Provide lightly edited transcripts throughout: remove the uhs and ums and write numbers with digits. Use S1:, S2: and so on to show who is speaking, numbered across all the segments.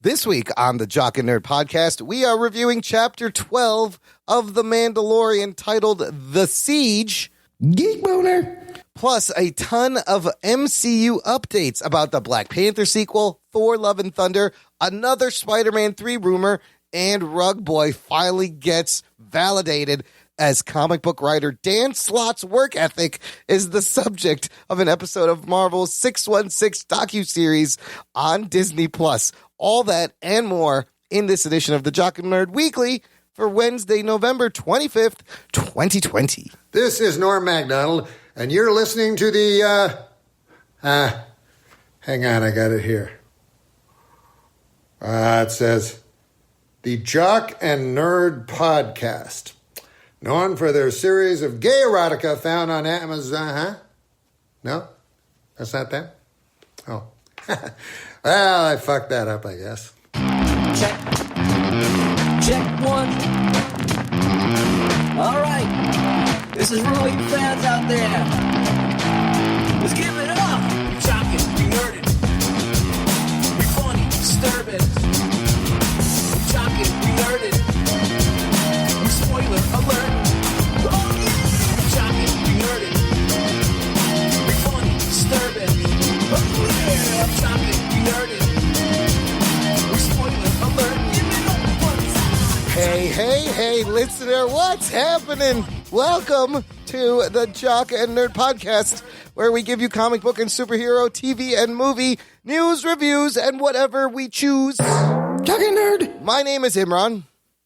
S1: This week on the Jock and Nerd podcast, we are reviewing Chapter 12 of The Mandalorian titled The Siege. Geek Boner. Plus a ton of MCU updates about the Black Panther sequel, Thor Love and Thunder, another Spider-Man 3 rumor, and Rugboy finally gets validated as comic book writer Dan Slott's work ethic is the subject of an episode of Marvel's 616 docuseries on Disney+. All that and more in this edition of the Jock and Nerd Weekly for Wednesday, November 25th, 2020.
S2: This is Norm MacDonald, and you're listening to the, hang on, I got it here. It says, the Jock and Nerd Podcast. Known for their series of gay erotica found on Amazon, No? That's not that? Oh. Well, I fucked that up, I guess.
S3: Check. Check one. All right. This is for all you fans out there. Let's give it up. We jockin', we nerdin'. We funny, disturbing. We jockin', we nerdin'. We spoiler alert. Oh yeah. We jockin', we nerdin'. We funny, disturbing. Oh yeah. I'm jockin', we nerdin'. We spoiler alert. Give it up one time.
S1: Hey, listener, what's happening? Welcome to the Jock and Nerd Podcast, where we give you comic book and superhero, TV and movie news, reviews, and whatever we choose. Jock and Nerd. My name is Imran.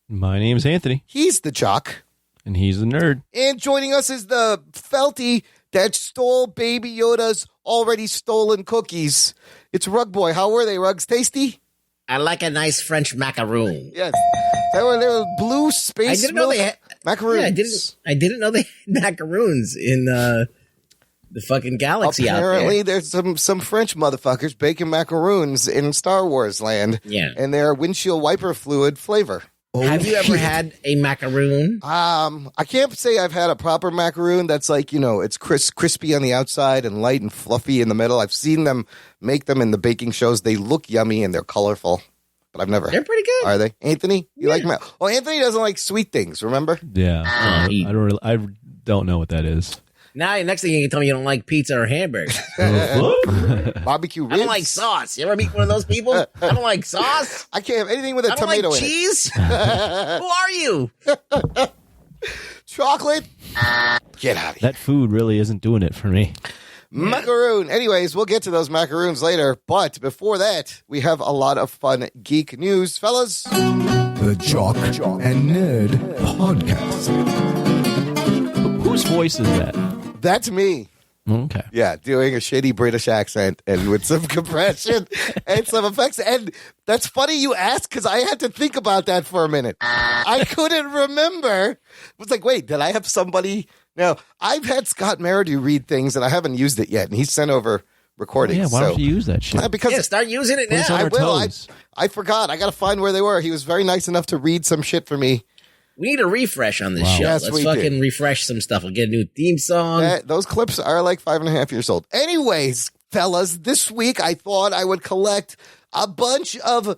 S4: My name's Anthony.
S1: He's the Jock.
S4: And he's the nerd.
S1: And joining us is the Felty that stole Baby Yoda's already stolen cookies. It's Rugboy. How were they, Rugs? Tasty?
S5: I like a nice French macaroon.
S1: Yes. They were blue space
S5: I didn't know they had
S1: macaroons.
S5: Yeah, I didn't know they had macaroons in the fucking galaxy
S1: Apparently,
S5: out there.
S1: there's some French motherfuckers baking macaroons in Star Wars land.
S5: Yeah.
S1: And they're windshield wiper fluid flavor.
S5: Have you ever had a macaroon?
S1: I can't say I've had a proper macaroon that's like, it's crispy on the outside and light and fluffy in the middle. I've seen them make them in the baking shows. They look yummy and they're colorful, but I've never.
S5: They're pretty good.
S1: Are they? Anthony, you like Oh, Anthony doesn't like sweet things, remember?
S4: Yeah. I don't know what that is.
S5: Now, next thing you can tell me you don't like pizza or hamburgers.
S1: Barbecue ribs.
S5: I don't like sauce. You ever meet one of those people? I don't like sauce.
S1: I can't have anything with a
S5: I don't
S1: tomato
S5: like
S1: in
S5: cheese. Who are you?
S1: it. Chocolate. Get out of here.
S4: That food really isn't doing it for me.
S1: Macaroon. Anyways, we'll get to those macaroons later. But before that, we have a lot of fun geek news, fellas.
S6: The Jock and Nerd Podcast.
S4: Whose voice is that?
S1: That's me.
S4: Okay.
S1: Yeah, doing a shitty British accent and with some compression and some effects. And that's funny you asked because I had to think about that for a minute. I couldn't remember. It was like, wait, did I have somebody? No, I've had Scott Meridew read things and I haven't used it yet. And he sent over recordings.
S4: Yeah, why don't you use that shit?
S1: Because
S5: Start using it
S4: Put us
S5: now.
S4: on
S1: I
S4: our
S1: will.
S4: toes.
S1: I forgot. I got to find where they were. He was very nice enough to read some shit for me.
S5: We need a refresh on this
S4: Wow.
S5: show.
S1: Yes,
S5: Let's
S1: we
S5: fucking
S1: do.
S5: refresh some stuff. We'll get a new theme song.
S1: Those clips are like 5.5 years old. Anyways, fellas, this week I thought I would collect a bunch of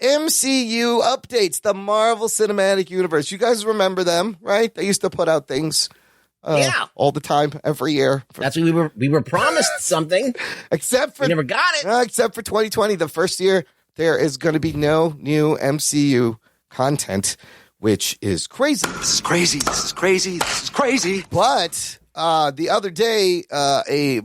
S1: MCU updates, the Marvel Cinematic Universe. You guys remember them, right? They used to put out things all the time, every year.
S5: That's what we were promised something.
S1: Except for
S5: We never got it.
S1: except for 2020, the first year, there is going to be no new MCU content, which is crazy.
S7: This is crazy. This is crazy. This is crazy.
S1: But the other day, a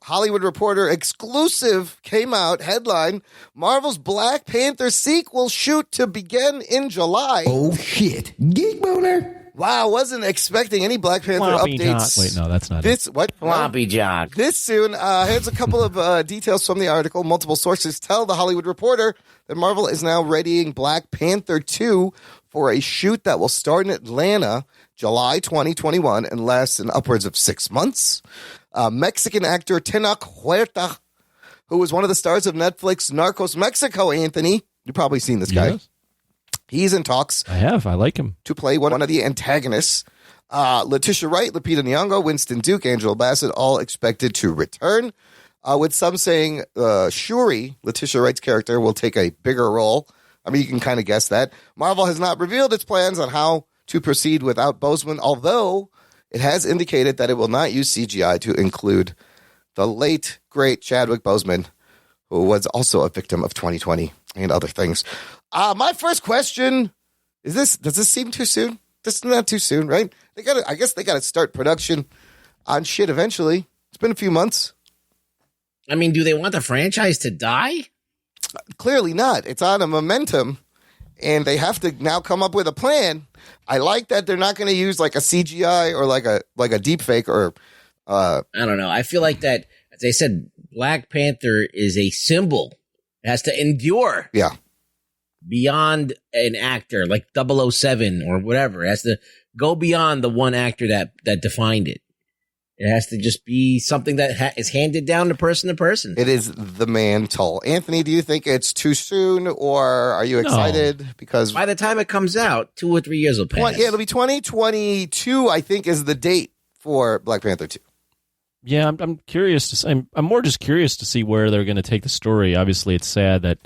S1: Hollywood Reporter exclusive came out, headline, Marvel's Black Panther sequel shoot to begin in July.
S6: Oh shit. Geek Boner.
S1: Wow, wasn't expecting any Black Panther
S4: Floppy
S1: updates.
S4: Wait, no, that's not
S1: This, what?
S5: Floppy jock.
S1: This soon. Here's a couple of details from the article. Multiple sources tell the Hollywood Reporter that Marvel is now readying Black Panther 2 for a shoot that will start in Atlanta July 2021 and last in upwards of 6 months. Mexican actor Tenoch Huerta, who was one of the stars of Netflix Narcos Mexico, Anthony. You've probably seen this guy.
S4: Yes.
S1: He's in talks
S4: I have. I like him.
S1: to play one of the antagonists. Letitia Wright, Lupita Nyong'o, Winston Duke, Angela Bassett, all expected to return. with some saying Shuri, Letitia Wright's character, will take a bigger role. I mean, you can kind of guess that. Marvel has not revealed its plans on how to proceed without Boseman, although it has indicated that it will not use CGI to include the late, great Chadwick Boseman, who was also a victim of 2020 and other things. My first question is this: does this seem too soon? This is not too soon, right? I guess they got to start production on shit eventually. It's been a few months.
S5: I mean, do they want the franchise to die?
S1: Clearly not. It's on a momentum, and they have to now come up with a plan. I like that they're not going to use like a CGI or like a deep fake or.
S5: I don't know. I feel like that, as I said, Black Panther is a symbol. It has to endure.
S1: Yeah.
S5: Beyond an actor like 007 or whatever. It has to go beyond the one actor that defined it. It has to just be something that is handed down to person.
S1: It is the mantle. Anthony, do you think it's too soon, or are you excited? Because
S5: by the time it comes out, 2 or 3 years will pass.
S1: Yeah, it'll be 2022, I think, is the date for Black Panther 2.
S4: Yeah, I'm curious. I'm more just curious to see where they're going to take the story. Obviously, it's sad that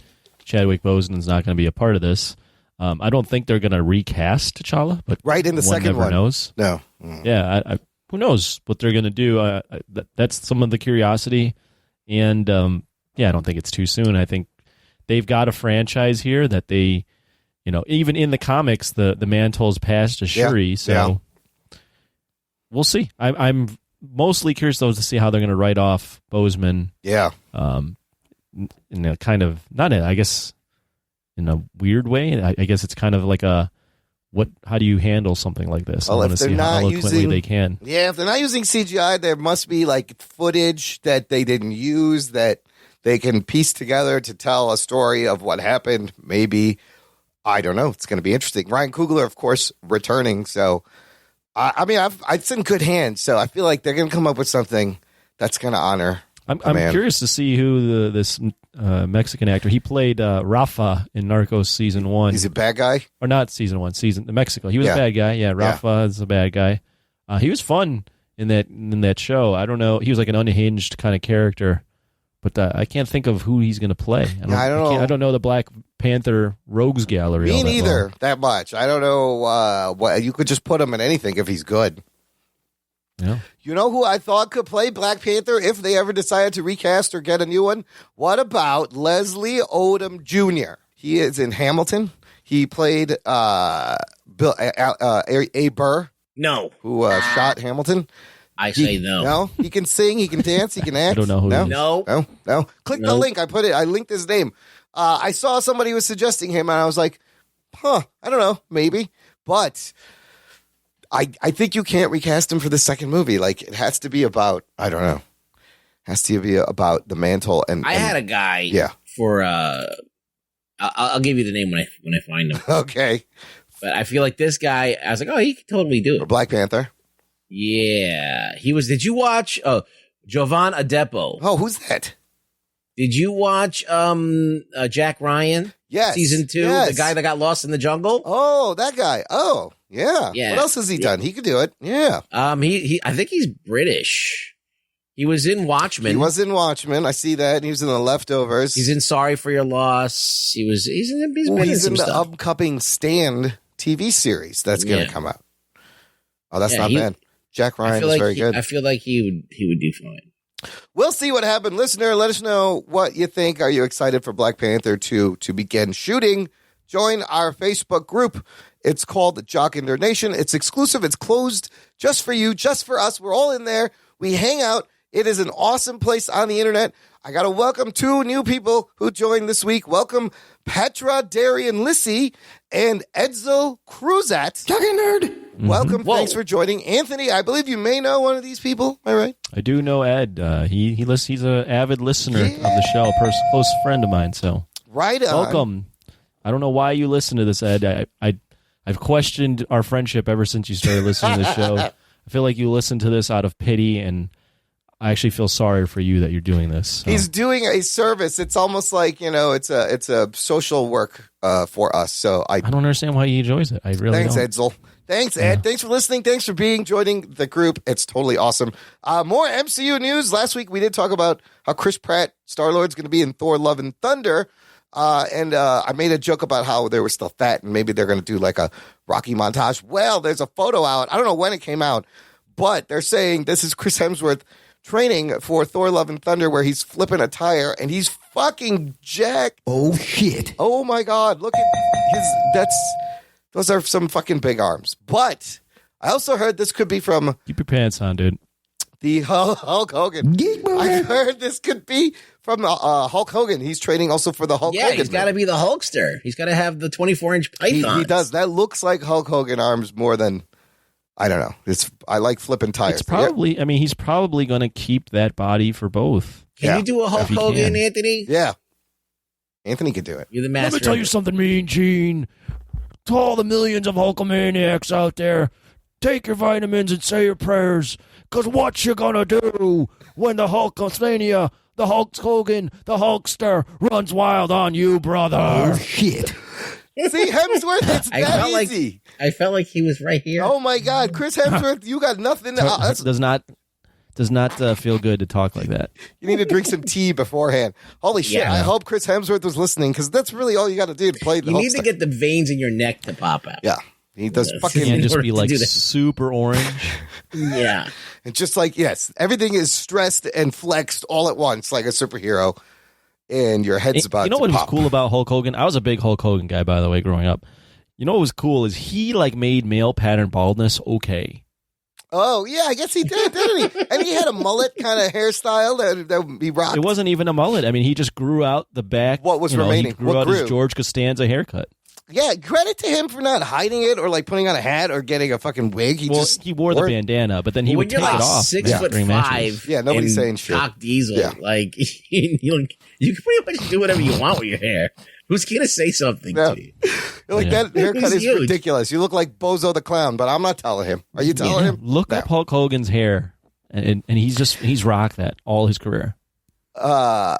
S4: Chadwick Boseman's not going to be a part of this. I don't think they're going to recast T'Challa, but
S1: right in the second one,
S4: knows.
S1: No,
S4: yeah, who knows what they're going to do? That's some of the curiosity, and I don't think it's too soon. I think they've got a franchise here that they, even in the comics, the mantle's passed to Shuri, so we'll see. I'm mostly curious though to see how they're going to write off Boseman.
S1: Yeah.
S4: In a kind of I guess in a weird way. I guess it's kind of like how do you handle something like this?
S1: Well,
S4: I want to see how eloquently they can.
S1: Yeah, if they're not using CGI, there must be like footage that they didn't use that they can piece together to tell a story of what happened. Maybe, I don't know. It's going to be interesting. Ryan Coogler, of course, returning. So, it's in good hands. So I feel like they're going to come up with something that's going to honor.
S4: I'm curious to see who this Mexican actor. He played Rafa in Narcos season 1.
S1: He's a bad guy,
S4: or not season 1? Season Mexico. He was a bad guy. Yeah, Rafa is a bad guy. He was fun in that show. I don't know. He was like an unhinged kind of character, but I can't think of who he's going to play. I don't know the Black Panther Rogues Gallery.
S1: Me neither that much. I don't know what you could just put him in anything if he's good.
S4: Yeah.
S1: You know who I thought could play Black Panther if they ever decided to recast or get a new one? What about Leslie Odom Jr.? He is in Hamilton. He played A. Burr.
S5: No.
S1: Who shot Hamilton.
S5: I say no.
S1: No? He can sing, he can dance, he can act.
S4: I don't know who he is.
S1: No. Click the link. I linked his name. I saw somebody was suggesting him, and I was like, I don't know, maybe. But I think you can't recast him for the second movie. Like, it has to be about, I don't know. It has to be about the mantle. And
S5: I had a guy for, I'll give you the name when I find him.
S1: Okay.
S5: But I feel like this guy, I was like, he could totally do it.
S1: For Black Panther?
S5: Yeah. Did you watch Jovan Adepo?
S1: Oh, who's that?
S5: Did you watch Jack Ryan?
S1: Yes.
S5: Season 2? Yes. The guy that got lost in the jungle?
S1: Oh, that guy. Oh, yeah. What else has he done? He could do it. Yeah.
S5: I think he's British. He was in Watchmen.
S1: I see that. He was in The Leftovers.
S5: He's in Sorry for Your Loss. He's in
S1: the upcoming Stand TV series that's going to come out. Oh, that's not bad. Jack Ryan is very good.
S5: I feel like he would do fine.
S1: We'll see what happened. Listener, let us know what you think. Are you excited for Black Panther to begin shooting? Join our Facebook group. It's called Jock and Nerd Nation. It's exclusive. It's closed just for you, just for us. We're all in there. We hang out. It is an awesome place on the internet. I got to welcome 2 new people who joined this week. Welcome Petra Darian Lissy and Edsel Cruzat.
S6: Jock and Nerd.
S1: Mm-hmm. Welcome. Whoa. Thanks for joining. Anthony, I believe you may know one of these people. Am I right?
S4: I do know Ed. He's an avid listener of the show, a close friend of mine. So
S1: right on.
S4: Welcome. I don't know why you listen to this, Ed. I've questioned our friendship ever since you started listening to the show. I feel like you listen to this out of pity, and I actually feel sorry for you that you're doing this. So.
S1: He's doing a service. It's almost like, it's a social work for us. So I
S4: don't understand why he enjoys it. I really
S1: Thanks,
S4: don't.
S1: Edsel. Thanks, Ed. Thanks for listening. Thanks for joining the group. It's totally awesome. More MCU news. Last week we did talk about how Chris Pratt, Star-Lord's going to be in Thor: Love and Thunder. And I made a joke about how they were still fat and maybe they're going to do like a Rocky montage. Well, there's a photo out. I don't know when it came out, but they're saying this is Chris Hemsworth training for Thor: Love and Thunder where he's flipping a tire and he's fucking jacked.
S6: Oh, shit.
S1: Oh, my God. Look at those are some fucking big arms. But I also heard this could be from
S4: Keep your pants on, dude.
S1: the Hulk Hogan.
S6: Geek Boner.
S1: I heard this could be from Hulk Hogan. He's training also for the Hulk
S5: Yeah,
S1: Hogan.
S5: he's got to be the Hulkster. He's got to have the 24-inch python.
S1: He does. That looks like Hulk Hogan arms more than, I don't know. I like flipping tires.
S4: It's probably, I mean, he's probably going to keep that body for both.
S5: Can you do a Hulk
S4: If he
S5: Hogan,
S4: can.
S5: Anthony?
S1: Yeah. Anthony could do it.
S5: You're the master.
S4: Let me tell
S5: of
S4: you
S5: it.
S4: something, Mean Gene. To all the millions of Hulkamaniacs out there, take your vitamins and say your prayers, because what you gonna do when the Hulkamania, the Hulk Hogan, the Hulkster runs wild on you, brother?
S6: Oh, shit.
S1: See, Hemsworth, it's
S5: I
S1: that
S5: felt
S1: easy.
S5: I felt like he was right here.
S1: Oh, my God. Chris Hemsworth, you got nothing.
S4: Does not feel good to talk like that.
S1: You need to drink some tea beforehand. Holy shit.
S5: Yeah.
S1: I hope Chris Hemsworth was listening because that's really all you got to do to play the
S5: You need
S1: Hulkster.
S5: to get the veins in your neck to pop out.
S1: Yeah. He does
S5: Yes.
S1: fucking.
S4: Can't just
S5: order
S4: be
S5: to
S4: like
S5: do that.
S4: super orange.
S5: Yeah.
S1: It's just like, yes, everything is stressed and flexed all at once like a superhero, and your head's about
S4: You know
S1: to
S4: what was
S1: pop.
S4: cool about Hulk Hogan? I was a big Hulk Hogan guy, by the way, growing up. You know what was cool is he like made male pattern baldness okay.
S1: Oh, yeah, I guess he did, didn't he? And he had a mullet kind of hairstyle that he rocked.
S4: It wasn't even a mullet. I mean, he just grew out the back.
S1: What was remaining?
S4: He grew
S1: What
S4: out
S1: grew?
S4: his George Costanza haircut.
S1: Yeah, credit to him for not hiding it or like putting on a hat or getting a fucking wig. He
S4: Wore the bandana, but then he
S5: when
S4: would
S5: you're
S4: take
S5: like
S4: it off
S5: 6'5"
S4: during matches.
S1: Yeah, nobody's
S5: and
S1: saying shit.
S5: Cock Diesel,
S1: Yeah.
S5: like you can pretty much do whatever you want with your hair. Who's gonna say something
S1: No.
S5: to you?
S1: You're like,
S4: Yeah.
S1: that haircut
S5: He's
S1: is
S5: huge.
S1: ridiculous. You look like Bozo the Clown, but I'm not telling him. Are you telling him?
S4: Look
S1: No.
S4: up Hulk Hogan's hair, and he's rocked that all his career.
S1: That's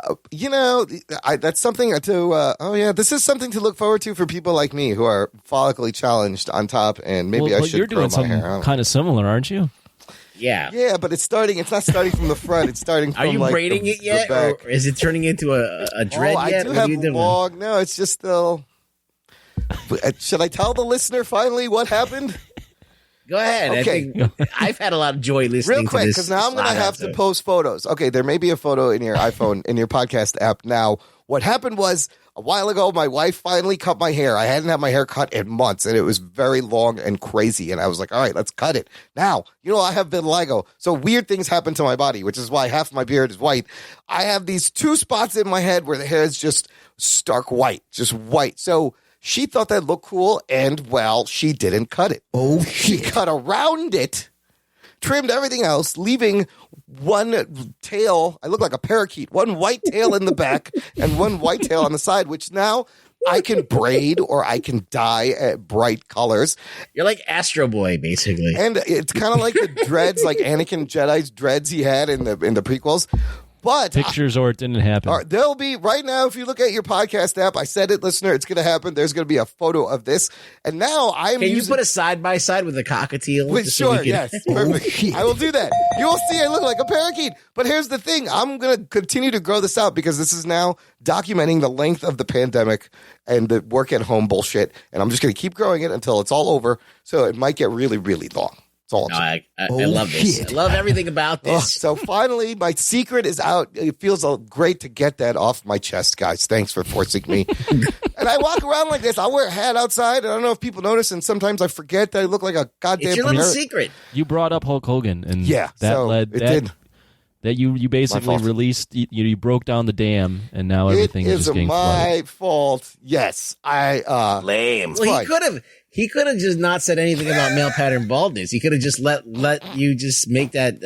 S1: something to, this is something to look forward to for people like me who are follically challenged on top, and maybe I should
S4: you're
S1: grow
S4: doing
S1: my
S4: something
S1: hair out.
S4: kind of similar, aren't you?
S5: Yeah.
S1: Yeah, but it's not starting from the front. It's starting from
S5: Are you
S1: like
S5: braiding
S1: the,
S5: it yet,
S1: the back.
S5: or is it turning into a dread
S1: I
S5: yet?
S1: do
S5: What
S1: have
S5: are you doing?
S1: long. No, it's just still. Should I tell the listener finally what happened?
S5: Go ahead.
S1: Okay.
S5: I think I've had a lot of joy listening
S1: Real quick,
S5: to this.
S1: because now I'm going to
S5: Slott
S1: have to
S5: episode.
S1: post photos. Okay, there may be a photo in your iPhone, in your podcast app now. What happened was, a while ago, my wife finally cut my hair. I hadn't had my hair cut in months, and it was very long and crazy. And I was like, all right, let's cut it. Now, I have vitiligo, so weird things happen to my body, which is why half my beard is white. I have these two spots in my head where the hair is just stark white, just white. So she thought that looked cool, and, well, she didn't cut it.
S6: Oh,
S1: She
S6: shit.
S1: cut around it, trimmed everything else, leaving one tail. I look like a parakeet. One white tail in the back and one white tail on the side, which now I can braid or I can dye at bright colors.
S5: You're like Astro Boy, basically.
S1: And it's kind of like the dreads, like Anakin Jedi's dreads he had in the prequels. But
S4: Pictures or it didn't happen.
S1: there'll be right now, if you look at your podcast app, I said it, listener, it's going to happen. There's going to be a photo of this. And now I'm
S5: Can you
S1: using...
S5: put a side by side with a cockatiel?
S1: Wait,
S5: just so we
S1: sure,
S5: can-
S1: yes. Perfect.
S6: shit.
S1: I will do that. You will see I look like a parakeet. But here's the thing. I'm going to continue to grow this out because this is now documenting the length of the pandemic and the work at home bullshit. And I'm just going to keep growing it until it's all over. So it might get really, really long. That's all I'm
S5: No,
S1: saying.
S5: I
S6: Oh,
S5: love this.
S6: shit.
S5: I love everything about
S1: Oh,
S5: this.
S1: so finally, my secret is out. It feels great to get that off my chest, guys. Thanks for forcing me. And I walk around like this. I'll wear a hat outside. I don't know if people notice, and sometimes I forget that I look like a goddamn
S5: It's your little
S1: parrot.
S5: secret.
S4: You brought up Hulk Hogan, and
S1: Yeah,
S4: that
S1: so
S4: led
S1: it did.
S4: that you basically
S1: fault.
S4: released. You broke down the dam, and now everything
S1: It
S4: is
S1: is
S4: just getting
S1: my
S4: flooded.
S1: fault. Yes,
S7: Lame.
S5: Well,
S1: fine.
S5: he could have just not said anything about male pattern baldness. He could have just let you just make that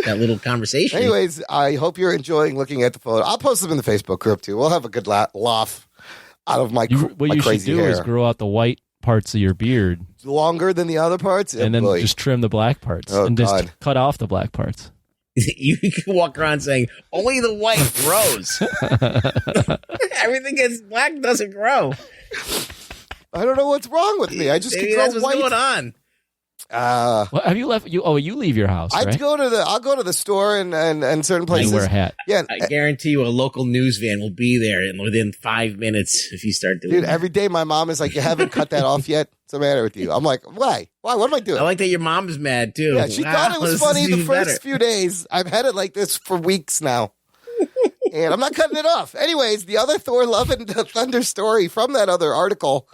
S5: little conversation.
S1: Anyways, I hope you're enjoying looking at the photo. I'll post them in the Facebook group too. We'll have a good laugh out of my,
S4: What
S1: my
S4: you should
S1: crazy
S4: do
S1: hair.
S4: is grow out the white parts of your beard,
S1: Longer than the other parts,
S4: and then
S1: boy.
S4: just trim the black parts,
S1: Oh,
S4: and
S1: God.
S4: just cut off the black parts.
S5: You can walk around saying only the white grows. Everything that's black doesn't grow.
S1: I don't know what's wrong with me. I just
S5: Maybe
S1: can
S5: that's
S1: grow
S5: what's
S1: white.
S5: going on.
S4: Well, have you left? You leave your house,
S1: I'll
S4: right?
S1: go to the store and certain places.
S4: And wear a hat.
S1: Yeah,
S5: I guarantee you a local news van will be there within 5 minutes if you start doing
S1: dude.
S5: that.
S1: Every day my mom is like, "You haven't cut that off yet. What's the matter with you?" I'm like, "Why? Why? What am I doing?"
S5: I like that your mom's mad too.
S1: Yeah, she thought it was
S5: this
S1: funny
S5: is
S1: the
S5: even
S1: first
S5: better.
S1: few days. I've had it like this for weeks now. And I'm not cutting it off. Anyways, the other Thor Love and Thunder story from that other article,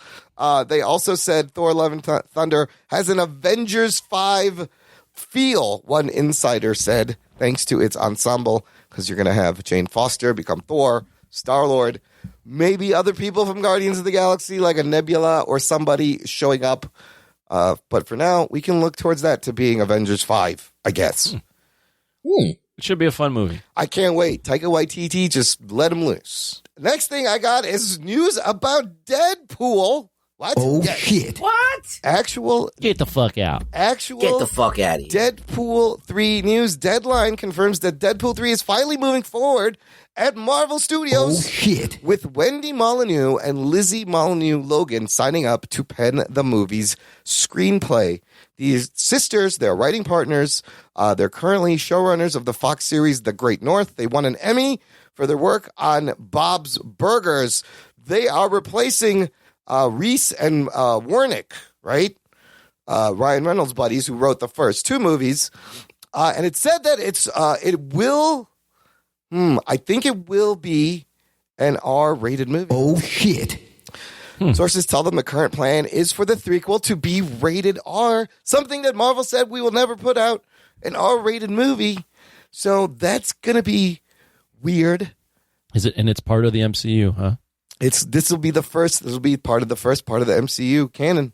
S1: they also said Thor Love and Thunder has an Avengers 5 feel, one insider said, thanks to its ensemble, because you're going to have Jane Foster become Thor, Star-Lord, maybe other people from Guardians of the Galaxy, like a Nebula or somebody showing up. But for now, we can look towards that to being Avengers 5, I guess.
S4: It should be a fun movie.
S1: I can't wait. Taika Waititi, just let him loose. Next thing I got is news about Deadpool. What?
S6: Oh,
S1: Yeah,
S6: shit.
S5: What?
S1: Actual
S4: Get the fuck out.
S5: Get the fuck out of here.
S1: Deadpool 3 news. Deadline confirms that Deadpool 3 is finally moving forward at Marvel
S6: Oh,
S1: Studios,
S6: shit.
S1: with Wendy Molyneux and Lizzie Molyneux Logan signing up to pen the movie's screenplay. These sisters, they're writing partners. They're currently showrunners of the Fox series The Great North. They won an Emmy for their work on Bob's Burgers. They are replacing Reese and Warnick, right? Ryan Reynolds' buddies, who wrote the first two movies. And it said that I think it will be an R-rated movie.
S6: Oh, shit.
S1: Sources tell them the current plan is for the threequel to be rated R, something that Marvel said we will never put out an R-rated movie. So that's going to be weird.
S4: Is it? And it's part of the MCU, huh?
S1: This will be part of the first part of the MCU canon.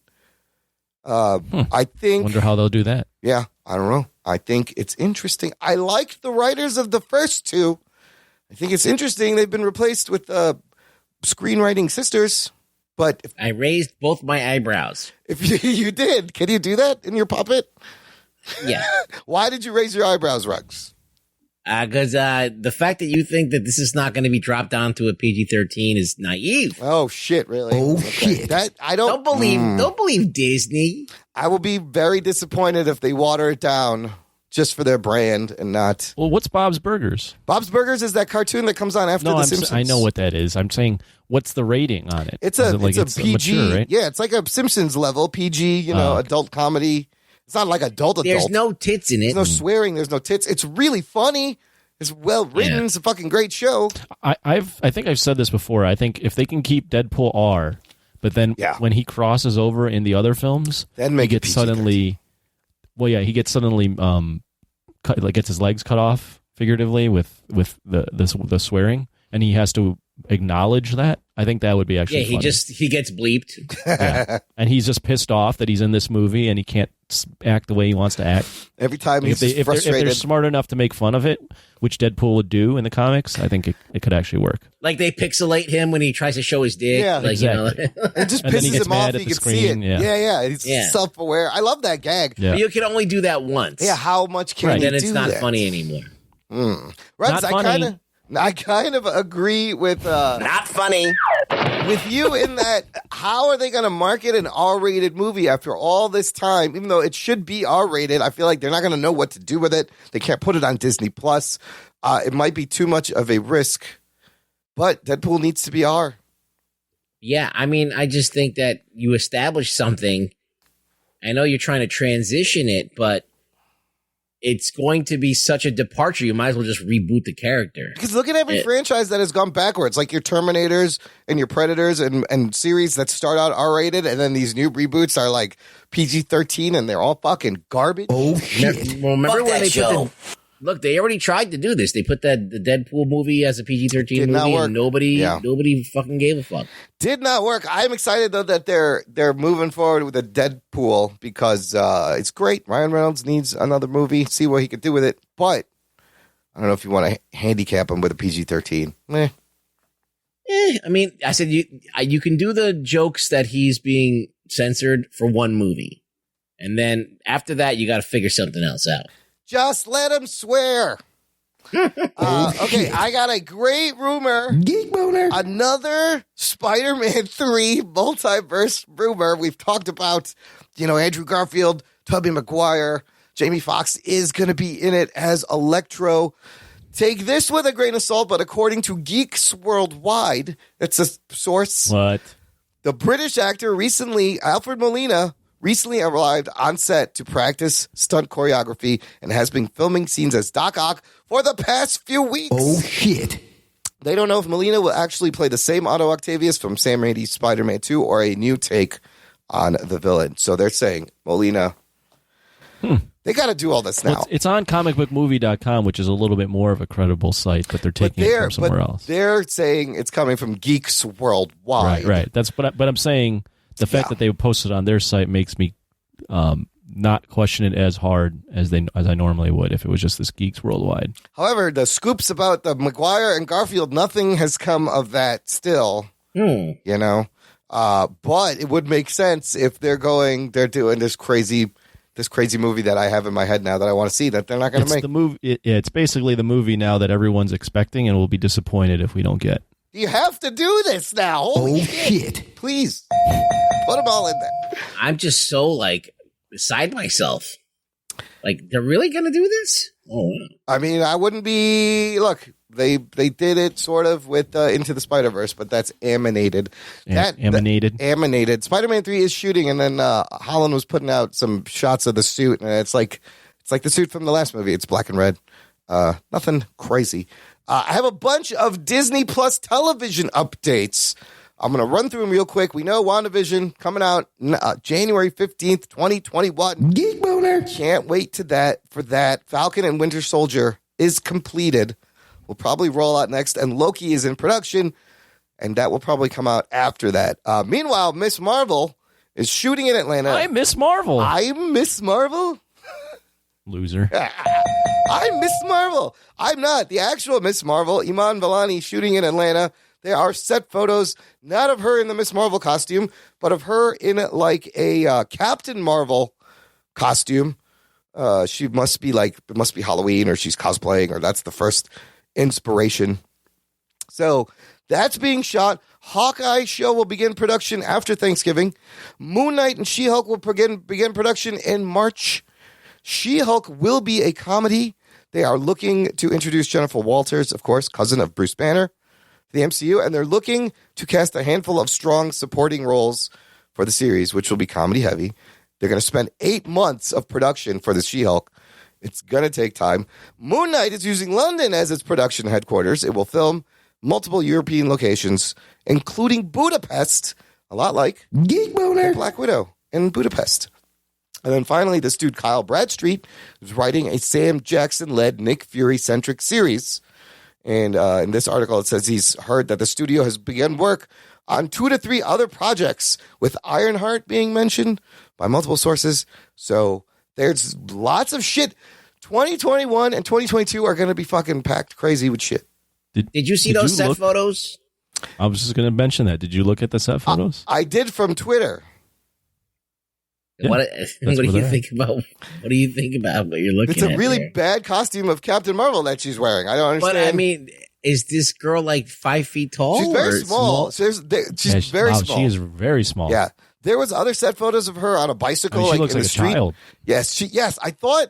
S1: I think.
S4: Wonder how they'll do that.
S1: Yeah, I don't know. I think it's interesting. I liked the writers of the first two. I think it's interesting they've been replaced with screenwriting sisters. But
S5: I raised both my eyebrows.
S1: if you did, can you do that in your puppet?
S5: Yeah.
S1: Why did you raise your eyebrows, Ruggs?
S5: Because the fact that you think that this is not going to be dropped down to a PG-13 is naive.
S1: Oh shit! Really?
S6: Oh, shit.
S1: That I don't
S5: Don't believe Disney.
S1: I will be very disappointed if they water it down just for their brand and not.
S4: Well, what's Bob's Burgers?
S1: Bob's Burgers is that cartoon that comes on after The Simpsons.
S4: I know what that is. I'm saying, what's the rating on it?
S1: It's
S4: Is
S1: a
S4: it like
S1: it's a PG.
S4: mature, right?
S1: Yeah, it's like a Simpsons level PG.
S4: Okay.
S1: Adult comedy. It's not like adult.
S5: There's no tits in it.
S1: There's no swearing. There's no tits. It's really funny. It's well written.
S5: Yeah.
S1: It's a fucking great show.
S4: I think I've said this before. I think if they can keep Deadpool R, but then when he crosses over in the other films,
S1: Then make
S4: he
S1: it
S4: gets
S1: PG-13.
S4: suddenly. Well, yeah, he gets suddenly gets his legs cut off figuratively with the swearing, and he has to acknowledge that. I think that would be actually
S5: Yeah,
S4: funny.
S5: he gets bleeped.
S4: Yeah. And he's just pissed off that he's in this movie and he can't act the way he wants to act.
S1: Every time he's
S4: If
S1: frustrated.
S4: they're smart enough to make fun of it, which Deadpool would do in the comics, I think it could actually work.
S5: Like they pixelate him when he tries to show his dick.
S1: Yeah,
S5: like,
S4: exactly.
S1: It just
S4: And then he
S1: pisses
S4: gets
S1: him off.
S4: mad at
S1: You
S4: the
S1: can see it.
S4: screen, yeah.
S1: Yeah. He's
S5: Yeah.
S1: self-aware. I love that gag.
S4: Yeah.
S5: But you can only do that once.
S1: Yeah, how much can
S4: Right.
S1: you
S5: Then it's
S1: do
S5: not
S1: that?
S5: funny anymore.
S1: Rugs,
S4: Not funny.
S1: I kind of agree with
S5: Not funny.
S1: with you in that. How are they going to market an R-rated movie after all this time? Even though it should be R-rated, I feel like they're not going to know what to do with it. They can't put it on Disney Plus. It might be too much of a risk. But Deadpool needs to be R.
S5: Yeah, I mean, I just think that you establish something. I know you're trying to transition it, but it's going to be such a departure. You might as well just reboot the character.
S1: Because look at every franchise that has gone backwards, like your Terminators and your Predators and series that start out R-rated, and then these new reboots are like PG-13, and they're all fucking garbage.
S6: Oh, shit.
S5: Remember
S7: Fuck
S5: when
S7: that
S5: they
S7: show.
S5: Look, they already tried to do this. They put the Deadpool movie as a PG-13
S1: Did not
S5: movie,
S1: work.
S5: and nobody fucking gave a fuck.
S1: Did not work. I'm excited though that they're moving forward with a Deadpool because it's great. Ryan Reynolds needs another movie. See what he could do with it. But I don't know if you want to handicap him with a PG-13.
S5: I mean, I said you can do the jokes that he's being censored for one movie, and then after that, you got to figure something else out.
S1: Just let him swear. Okay, I got a great rumor.
S6: Geek boner.
S1: Another Spider-Man 3 multiverse rumor. We've talked about, Andrew Garfield, Tobey Maguire, Jamie Foxx is going to be in it as Electro. Take this with a grain of salt, but according to Geeks Worldwide, it's a source.
S4: What?
S1: The British actor Alfred Molina, recently arrived on set to practice stunt choreography and has been filming scenes as Doc Ock for the past few weeks.
S6: Oh, shit.
S1: They don't know if Molina will actually play the same Otto Octavius from Sam Raimi's Spider-Man 2 or a new take on the villain. So they're saying, Molina, they got to do all this now.
S4: Well, it's on comicbookmovie.com, which is a little bit more of a credible site, but they're taking it from somewhere else.
S1: They're saying it's coming from Geeks Worldwide.
S4: Right. But I'm saying the fact that they posted on their site makes me not question it as hard as I normally would if it was just this Geeks Worldwide.
S1: However, the scoops about the Maguire and Garfield, nothing has come of that still. But it would make sense if they're doing this crazy movie that I have in my head now that I want to see that they're not going to make.
S4: The movie. It's basically the movie now that everyone's expecting and will be disappointed if we don't get.
S1: You have to do this now. Holy
S6: shit.
S1: Please put them all in there.
S5: I'm just so beside myself. They're really going to do this? Oh, wow.
S1: I mean, I wouldn't be. Look, they did it sort of with Into the Spider-Verse, but that's animated. Animated. Spider-Man 3 is shooting, and then Holland was putting out some shots of the suit, and it's like the suit from the last movie. It's black and red. Nothing crazy. I have a bunch of Disney Plus television updates. I'm going to run through them real quick. We know WandaVision coming out January 15th, 2021.
S6: Geek boner.
S1: Can't wait for that. Falcon and Winter Soldier is completed. Will probably roll out next. And Loki is in production, and that will probably come out after that. Meanwhile, Miss Marvel is shooting in Atlanta.
S4: I'm Miss Marvel.
S1: I'm Miss Marvel?
S4: Loser.
S1: I'm Miss Marvel. I'm not. The actual Miss Marvel, Iman Vellani, shooting in Atlanta. There are set photos, not of her in the Miss Marvel costume, but of her in a Captain Marvel costume. She must be it must be Halloween, or she's cosplaying, or that's the first inspiration. So that's being shot. Hawkeye show will begin production after Thanksgiving. Moon Knight and She-Hulk will begin production in March. She-Hulk will be a comedy. They are looking to introduce Jennifer Walters, of course, cousin of Bruce Banner, the MCU, and they're looking to cast a handful of strong supporting roles for the series, which will be comedy heavy. They're going to spend 8 months of production for the She-Hulk. It's going to take time. Moon Knight is using London as its production headquarters. It will film multiple European locations, including Budapest, a lot like
S6: Geek boner.
S1: Black Widow in Budapest. And then finally, this dude Kyle Bradstreet is writing a Sam Jackson-led Nick Fury-centric series. And in this article, it says he's heard that the studio has begun work on 2 to 3 other projects, with Ironheart being mentioned by multiple sources. So there's lots of shit. 2021 and 2022 are going to be fucking packed crazy with shit.
S5: Did you see those set photos?
S4: I was just going to mention that. Did you look at the set photos?
S1: I did, from Twitter.
S4: Yeah,
S5: what do you think about? What do you think about what you're looking at?
S1: It's a really
S5: there?
S1: bad costume of Captain Marvel that she's wearing. I don't understand.
S5: But I mean, is this girl 5 feet tall?
S1: She's very small. She's very small.
S4: She is very small.
S1: Yeah. There was other set photos of her on a bicycle,
S4: she looks
S1: in
S4: like
S1: the
S4: a
S1: street.
S4: child.
S1: Yes. I thought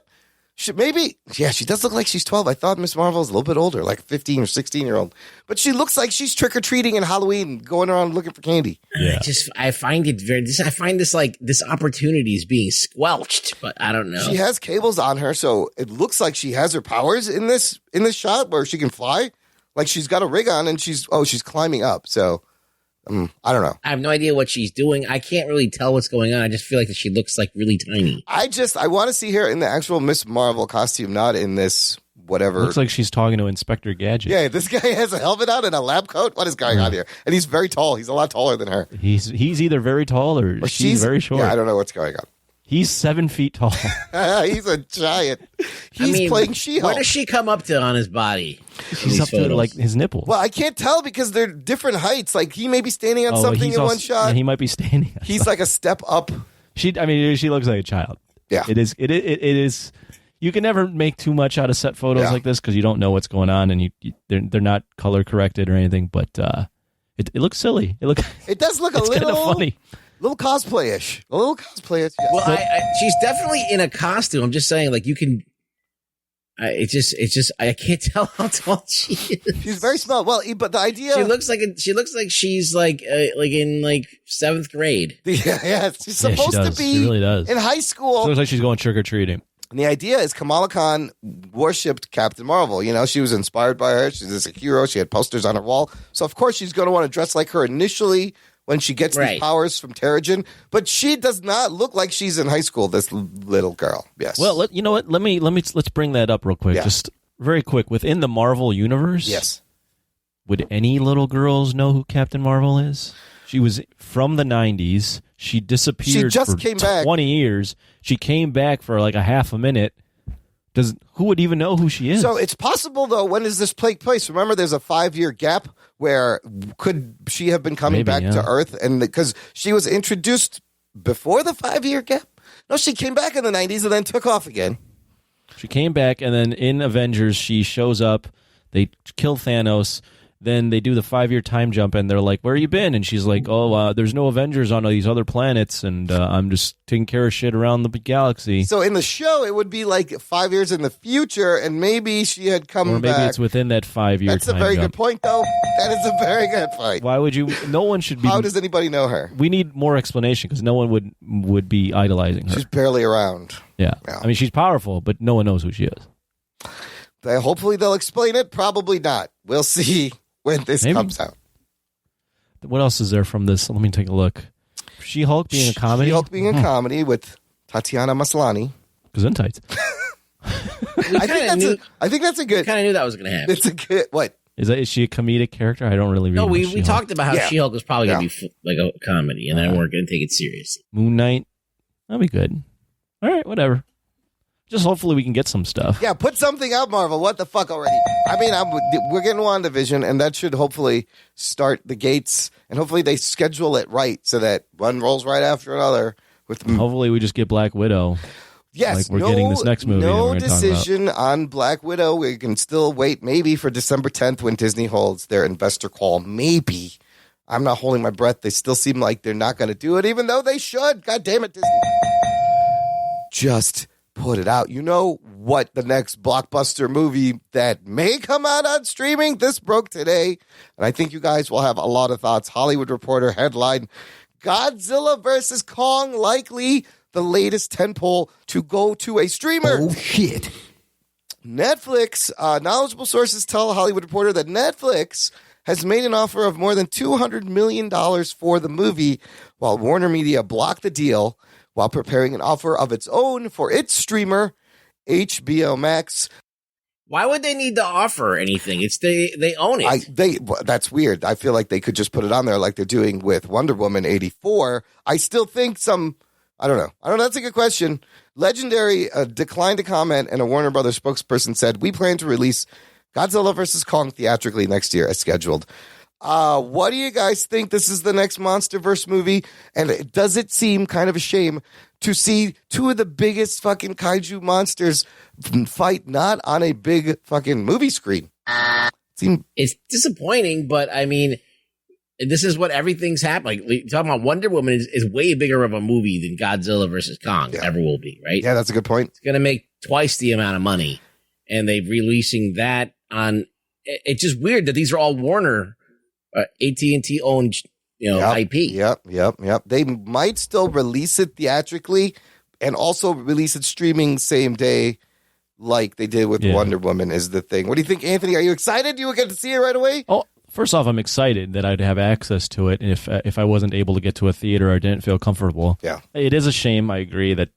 S1: she does look like she's 12. I thought Miss Marvel is a little bit older, like 15 or 16-year-old. But she looks like she's trick-or-treating in Halloween, going around looking for candy.
S4: Yeah.
S5: I find it this opportunity is being squelched, but I don't know.
S1: She has cables on her, so it looks like she has her powers in this shot where she can fly. Like she's got a rig on and she's climbing up. So I don't know.
S5: I have no idea what she's doing. I can't really tell what's going on. I just feel like that she looks really tiny.
S1: I want to see her in the actual Miss Marvel costume, not in this whatever.
S4: Looks like she's talking to Inspector Gadget.
S1: Yeah, this guy has a helmet on and a lab coat. What is going on here? And he's very tall. He's a lot taller than her.
S4: He's either very tall or she's very short.
S1: Yeah, I don't know what's going on.
S4: He's 7 feet tall.
S1: He's a giant. He's playing She-Hulk.
S5: Where does she come up to on his body?
S4: She's up to his nipple.
S1: Well, I can't tell because they're different heights. Like he may be standing on something in one shot.
S4: Yeah, he might be standing. He's
S1: like a step up.
S4: She looks like a child.
S1: Yeah.
S4: It is. you can never make too much out of set photos like this because you don't know what's going on, and they're not color corrected or anything. But it looks silly.
S1: It does look
S4: it's
S1: a little
S4: kind of funny.
S1: A little cosplayish. Yes.
S5: Well, she's definitely in a costume. I'm just saying, like, you can. It's just. I can't tell how tall she is.
S1: She's very small. Well, but the idea.
S5: She looks like she's like in like 7th grade.
S1: Yeah. She's supposed to be.
S4: She really does.
S1: In high school.
S4: She looks like she's going trick or treating.
S1: And the idea is Kamala Khan worshipped Captain Marvel. You know, she was inspired by her. She's a hero. She had posters on her wall. So, of course, she's going to want to dress like her initially when she gets these powers from Terrigen. But she does not look like she's in high school, this little girl. Yes.
S4: Well, you know what? Let's bring that up real quick.
S1: Yeah.
S4: Just very quick. Within the Marvel universe,
S1: yes.
S4: Would any little girls know who Captain Marvel is? She was from the 90s. She disappeared for 20 years. She came back for like a half a minute. Who would even know who she is?
S1: So it's possible, though, when does this take place? Remember, there's a 5-year gap where could she have been coming back to Earth? And because she was introduced before the 5-year gap? No, she came back in the 90s and then took off again.
S4: She came back, and then in Avengers, she shows up. They kill Thanos. Then they do the 5-year time jump, and they're like, where you been? And she's like, there's no Avengers on all these other planets, and I'm just taking care of shit around the galaxy.
S1: So in the show, it would be like 5 years in the future, and maybe she had come back.
S4: Or maybe it's within that 5-year time
S1: That's a very
S4: jump.
S1: good point, though. That is a very good point.
S4: Why would you? No one should be.
S1: How does anybody know her?
S4: We need more explanation, because no one would be idolizing her.
S1: She's barely around.
S4: Yeah. I mean, she's powerful, but no one knows who she is.
S1: Hopefully they'll explain it. Probably not. We'll see when this comes out.
S4: What else is there from this? Let me take a look. She-Hulk being a comedy?
S1: She-Hulk being a comedy with Tatiana Maslany.
S4: Gesundheit.
S1: I think that's a good.
S5: I kind of knew that was going to happen.
S1: It's a good. What?
S4: Is she a comedic character? I don't really read.
S5: No, we talked about how She-Hulk was probably going to be like a comedy, and then we're going to take it seriously.
S4: Moon Knight. That'll be good. All right, whatever. Just hopefully we can get some stuff.
S1: Yeah, put something out, Marvel. What the fuck already? I mean, we're getting WandaVision, and that should hopefully start the gates, and hopefully they schedule it right so that one rolls right after another.
S4: Hopefully we just get Black Widow.
S1: Yes,
S4: like we're getting this next movie.
S1: No decision on Black Widow. We can still wait maybe for December 10th when Disney holds their investor call. Maybe. I'm not holding my breath. They still seem like they're not going to do it, even though they should. God damn it, Disney. Just put it out. You know what the next blockbuster movie that may come out on streaming? This broke today, and I think you guys will have a lot of thoughts. Hollywood Reporter headline, Godzilla versus Kong likely the latest tentpole to go to a streamer.
S6: Oh, shit.
S1: Netflix, knowledgeable sources tell Hollywood Reporter that Netflix has made an offer of more than $200 million for the movie, while Warner Media blocked the deal while preparing an offer of its own for its streamer, HBO Max.
S5: Why would they need to offer anything? It's they own it.
S1: That's weird. I feel like they could just put it on there like they're doing with Wonder Woman 84. I still think I don't know. That's a good question. Legendary declined to comment, and a Warner Brothers spokesperson said, we plan to release Godzilla vs. Kong theatrically next year as scheduled. What do you guys think? This is the next MonsterVerse movie, and does it seem kind of a shame to see two of the biggest fucking kaiju monsters fight not on a big fucking movie screen?
S5: It's disappointing, but I mean, this is what everything's happening. Like, talking about Wonder Woman is way bigger of a movie than Godzilla vs. Kong ever will be, right?
S1: Yeah, that's a good point.
S5: It's going to make twice the amount of money, and they're releasing that on. It's just weird that these are all Warner. AT&T owned, IP.
S1: Yep. They might still release it theatrically and also release it streaming same day like they did with Wonder Woman is the thing. What do you think, Anthony? Are you excited you will get to see it right away?
S4: Oh, first off, I'm excited that I'd have access to it if I wasn't able to get to a theater or didn't feel comfortable.
S1: Yeah.
S4: It is a shame, I agree, that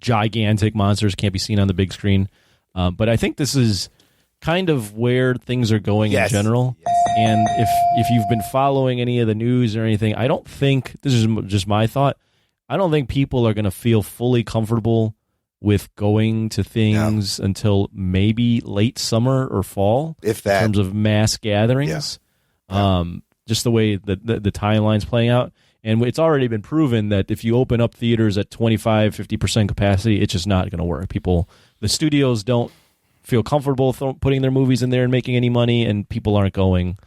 S4: gigantic monsters can't be seen on the big screen. But I think this is kind of where things are going in general. Yes. And if you've been following any of the news or anything, I don't think, this is just my thought, I don't think people are going to feel fully comfortable with going to things until maybe late summer or fall,
S1: if that,
S4: in terms of mass gatherings. Just the way the timeline's playing out. And it's already been proven that if you open up theaters at 25, 50% capacity, it's just not going to work. The studios don't feel comfortable putting their movies in there and making any money, and people aren't going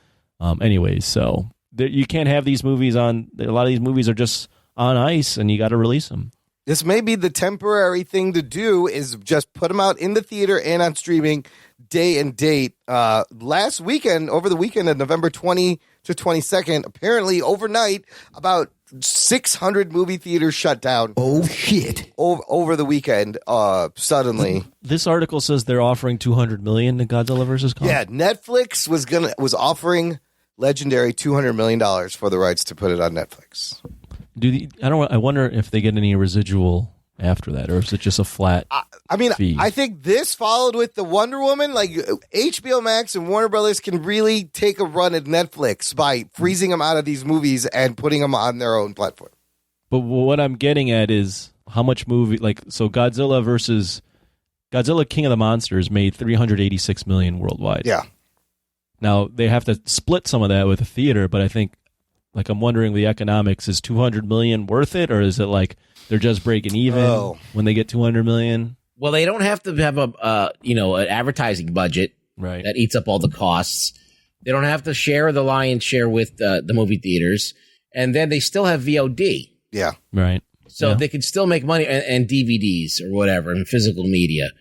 S4: anyways. So you can't have these movies on. A lot of these movies are just on ice, and you got to release them.
S1: This may be the temporary thing to do is just put them out in the theater and on streaming day and date. Last weekend, over the weekend of November 20 to 22nd, apparently overnight, about 600 movie theaters shut down.
S6: Oh, shit.
S1: Over the weekend, suddenly.
S4: This article says they're offering $200 million to Godzilla vs. Kong.
S1: Yeah, Netflix was offering Legendary $200 million for the rights to put it on Netflix.
S4: I wonder if they get any residual after that, or is it just a flat fee?
S1: I think this followed with the Wonder Woman. Like HBO Max and Warner Brothers can really take a run at Netflix by freezing them out of these movies and putting them on their own platform.
S4: But what I'm getting at is how much movie, so Godzilla King of the Monsters made $386 million worldwide.
S1: Yeah.
S4: Now they have to split some of that with a theater, but I think, I'm wondering the economics, is $200 million worth it, or is it like they're just breaking even when they get $200 million?
S5: Well, they don't have to have an advertising budget that eats up all the costs. They don't have to share the lion's share with the movie theaters, and then they still have VOD.
S1: Yeah,
S4: right.
S5: So they could still make money and DVDs or whatever and physical media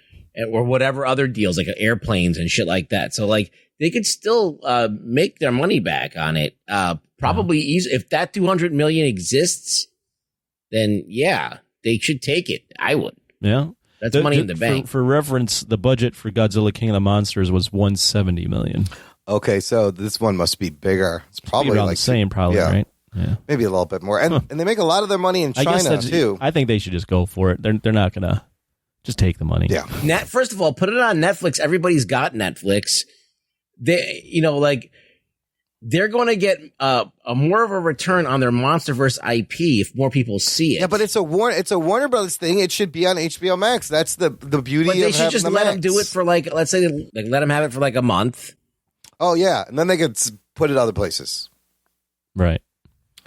S5: or whatever other deals like airplanes and shit like that. So they could still make their money back on it. Probably easy. If that 200 million exists, then they should take it. I would.
S4: Yeah.
S5: That's money in the bank.
S4: For reference, the budget for Godzilla King of the Monsters was $170 million.
S1: Okay, so this one must be bigger. It's probably
S4: around the same, right? Yeah.
S1: Maybe a little bit more. And they make a lot of their money in China, too.
S4: I think they should just go for it. They're not going to just take the money.
S1: Yeah.
S5: First of all, put it on Netflix. Everybody's got Netflix. They're going to get a more of a return on their MonsterVerse IP if more people see it.
S1: Yeah, but it's a Warner Brothers thing. It should be on HBO Max. That's the beauty of having the Max.
S5: But they should just let them do it for let's say, let them have it for a month.
S1: Oh, yeah. And then they could put it other places.
S4: Right.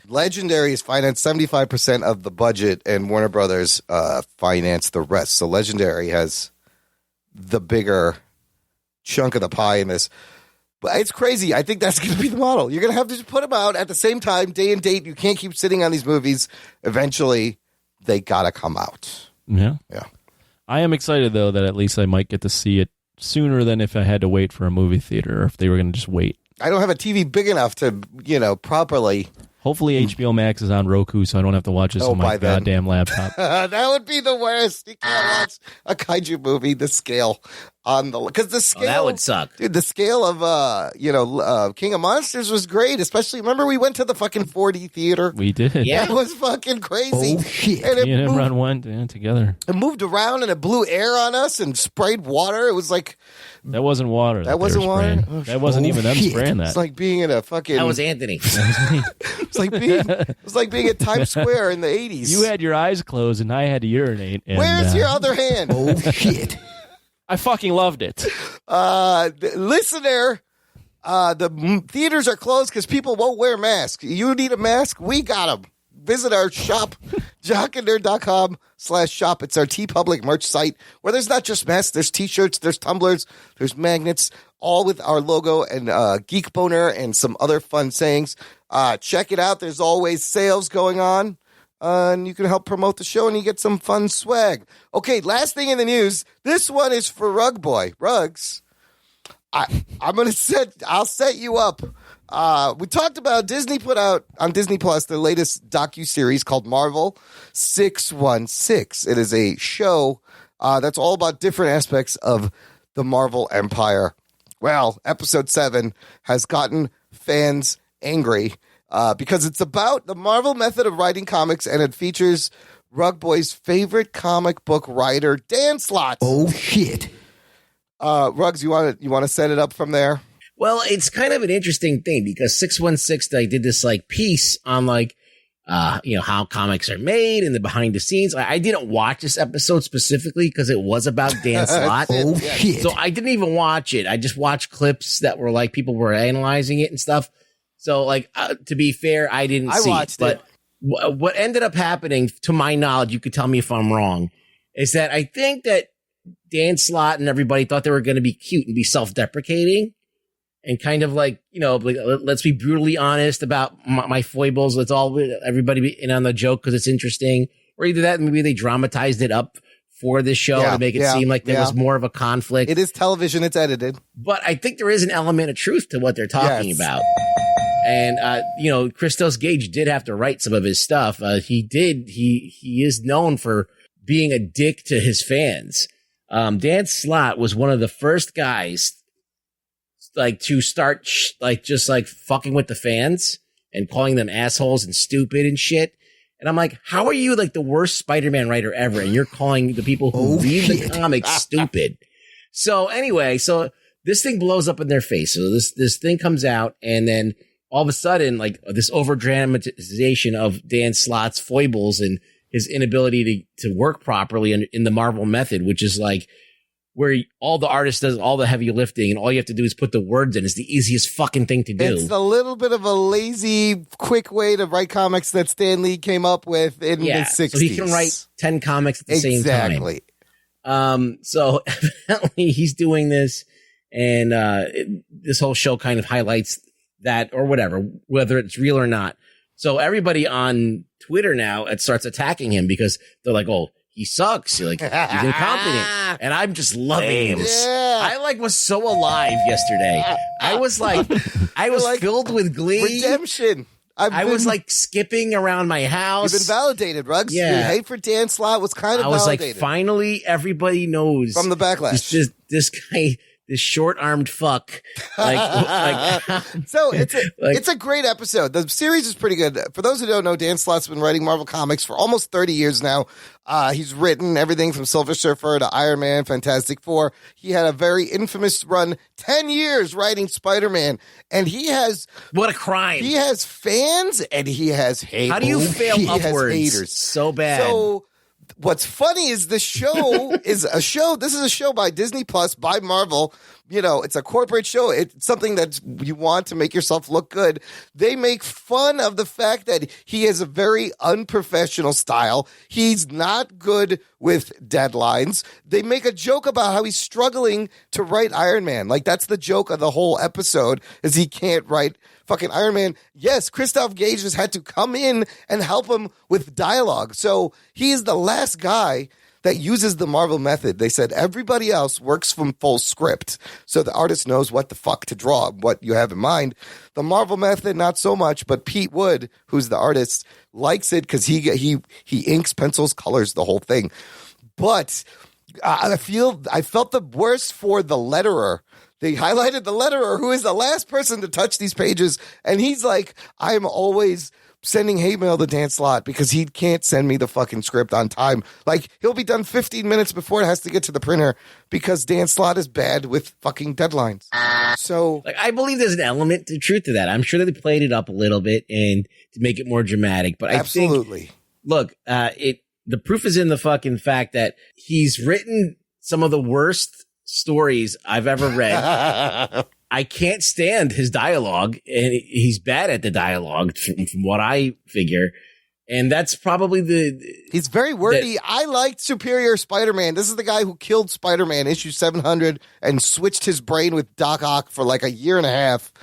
S1: Legendary is financed 75% of the budget, and Warner Brothers finance the rest. So Legendary has the bigger chunk of the pie in this. But it's crazy. I think that's going to be the model. You're going to have to just put them out at the same time, day and date. You can't keep sitting on these movies. Eventually, they got to come out.
S4: Yeah.
S1: Yeah.
S4: I am excited, though, that at least I might get to see it sooner than if I had to wait for a movie theater, or if they were going to just wait.
S1: I don't have a TV big enough to, properly.
S4: Hopefully HBO Max is on Roku, so I don't have to watch this on my goddamn laptop.
S1: That would be the worst. You can't watch a kaiju movie, the scale because the scale
S5: that would suck.
S1: Dude, the scale of King of Monsters was great. Especially, remember we went to the fucking 4D theater.
S4: We did.
S5: Yeah,
S1: it was fucking crazy.
S6: Oh shit!
S1: And
S4: me and Imran went together.
S1: It moved around and it blew air on us and sprayed water. It was like
S4: that wasn't water.
S1: That wasn't water.
S4: Oh, that wasn't even them spraying that.
S1: It's like being in a fucking.
S5: That was Anthony.
S4: That was me.
S1: It's like being at Times Square in the 80s.
S4: You had your eyes closed and I had to urinate. And,
S1: where's your other hand?
S6: Oh shit!
S4: I fucking loved it.
S1: Listener, the theaters are closed because people won't wear masks. You need a mask? We got them. Visit our shop, jockandnerd.com/shop. It's our TeePublic merch site where there's not just masks, there's t-shirts, there's tumblers, there's magnets, all with our logo and Geek Boner and some other fun sayings. Check it out. There's always sales going on. And you can help promote the show and you get some fun swag. Okay, last thing in the news. This one is for Rugboy. Rugs. I'll set you up. We talked about Disney put out on Disney Plus the latest docuseries called Marvel 616. It is a show that's all about different aspects of the Marvel Empire. Well, episode 7 has gotten fans angry because it's about the Marvel method of writing comics, and it features Rugboy's favorite comic book writer, Dan Slott.
S6: Oh shit!
S1: Rugs, you want to set it up from there?
S5: Well, it's kind of an interesting thing because 616, I did this piece on how comics are made and the behind the scenes. I didn't watch this episode specifically because it was about Dan Slott.
S6: Oh shit!
S5: So I didn't even watch it. I just watched clips that were people were analyzing it and stuff. So to be fair, I didn't see
S1: watched
S5: it, what ended up happening, to my knowledge, you could tell me if I'm wrong, is that I think that Dan Slott and everybody thought they were going to be cute and be self-deprecating and kind of like, like, let's be brutally honest about my foibles. Let's everybody be in on the joke because it's interesting. Or either that, maybe they dramatized it up for this show to make it seem like there was more of a conflict.
S1: It is television. It's edited.
S5: But I think there is an element of truth to what they're talking about. And, Christos Gage did have to write some of his stuff. He is known for being a dick to his fans. Dan Slott was one of the first guys like to start just fucking with the fans and calling them assholes and stupid and shit. And I'm like, how are you like the worst Spider-Man writer ever? And you're calling the people who read the comics stupid. So anyway, this thing blows up in their face. So this thing comes out, and then all of a sudden, like this over dramatization of Dan Slott's foibles and his inability to work properly in the Marvel method, which is like where all the artist does all the heavy lifting and all you have to do is put the words in. It's the easiest fucking thing to do.
S1: It's a little bit of a lazy, quick way to write comics that Stan Lee came up with in the 60s.
S5: So he can write 10 comics at the same time. So evidently he's doing this, and this whole show kind of highlights that or whatever, whether it's real or not. So everybody on Twitter now starts attacking him because they're like, oh, he sucks. Like, he's incompetent. And I'm just loving this.
S1: Yeah.
S5: I was so alive yesterday. I was filled with glee.
S1: Redemption.
S5: I was like skipping around my house.
S1: You've been validated, Ruggs.
S5: Yeah.
S1: Your hate for Dan Slott was kind of validated.
S5: I was like, finally, everybody knows.
S1: From the backlash.
S5: This guy, this short-armed fuck.
S1: So it's a great episode. The series is pretty good. For those who don't know, Dan Slott's been writing Marvel Comics for almost 30 years now. He's written everything from Silver Surfer to Iron Man, Fantastic Four. He had a very infamous run, 10 years writing Spider-Man. And he has...
S5: What a crime.
S1: He has fans and he has haters.
S5: How do you fail upwards?
S1: Has haters.
S5: So bad.
S1: So... What's funny is this show is a show. This is a show by Disney Plus, by Marvel. It's a corporate show. It's something that you want to make yourself look good. They make fun of the fact that he has a very unprofessional style. He's not good with deadlines. They make a joke about how he's struggling to write Iron Man. Like, that's the joke of the whole episode, is he can't write fucking Iron Man. Yes, Christoph Gage has had to come in and help him with dialogue. So he is the last guy that uses the Marvel method. They said everybody else works from full script, so the artist knows what the fuck to draw, what you have in mind. The Marvel method, not so much, but Pete Wood, who's the artist, likes it because he inks, pencils, colors, the whole thing. But I felt the worst for the letterer. They highlighted the letterer, who is the last person to touch these pages, and he's like, I'm always sending hate mail to Dan Slott because he can't send me the fucking script on time. Like, he'll be done 15 minutes before it has to get to the printer because Dan Slott is bad with fucking deadlines. So,
S5: I believe there's an element of truth to that. I'm sure that they played it up a little bit and to make it more dramatic. But I think, look, the proof is in the fucking fact that he's written some of the worst stories I've ever read. I can't stand his dialogue, and he's bad at the dialogue from what I figure. And that's probably
S1: he's very wordy. I liked Superior Spider-Man. This is the guy who killed Spider-Man issue 700 and switched his brain with Doc Ock for like a year and a half,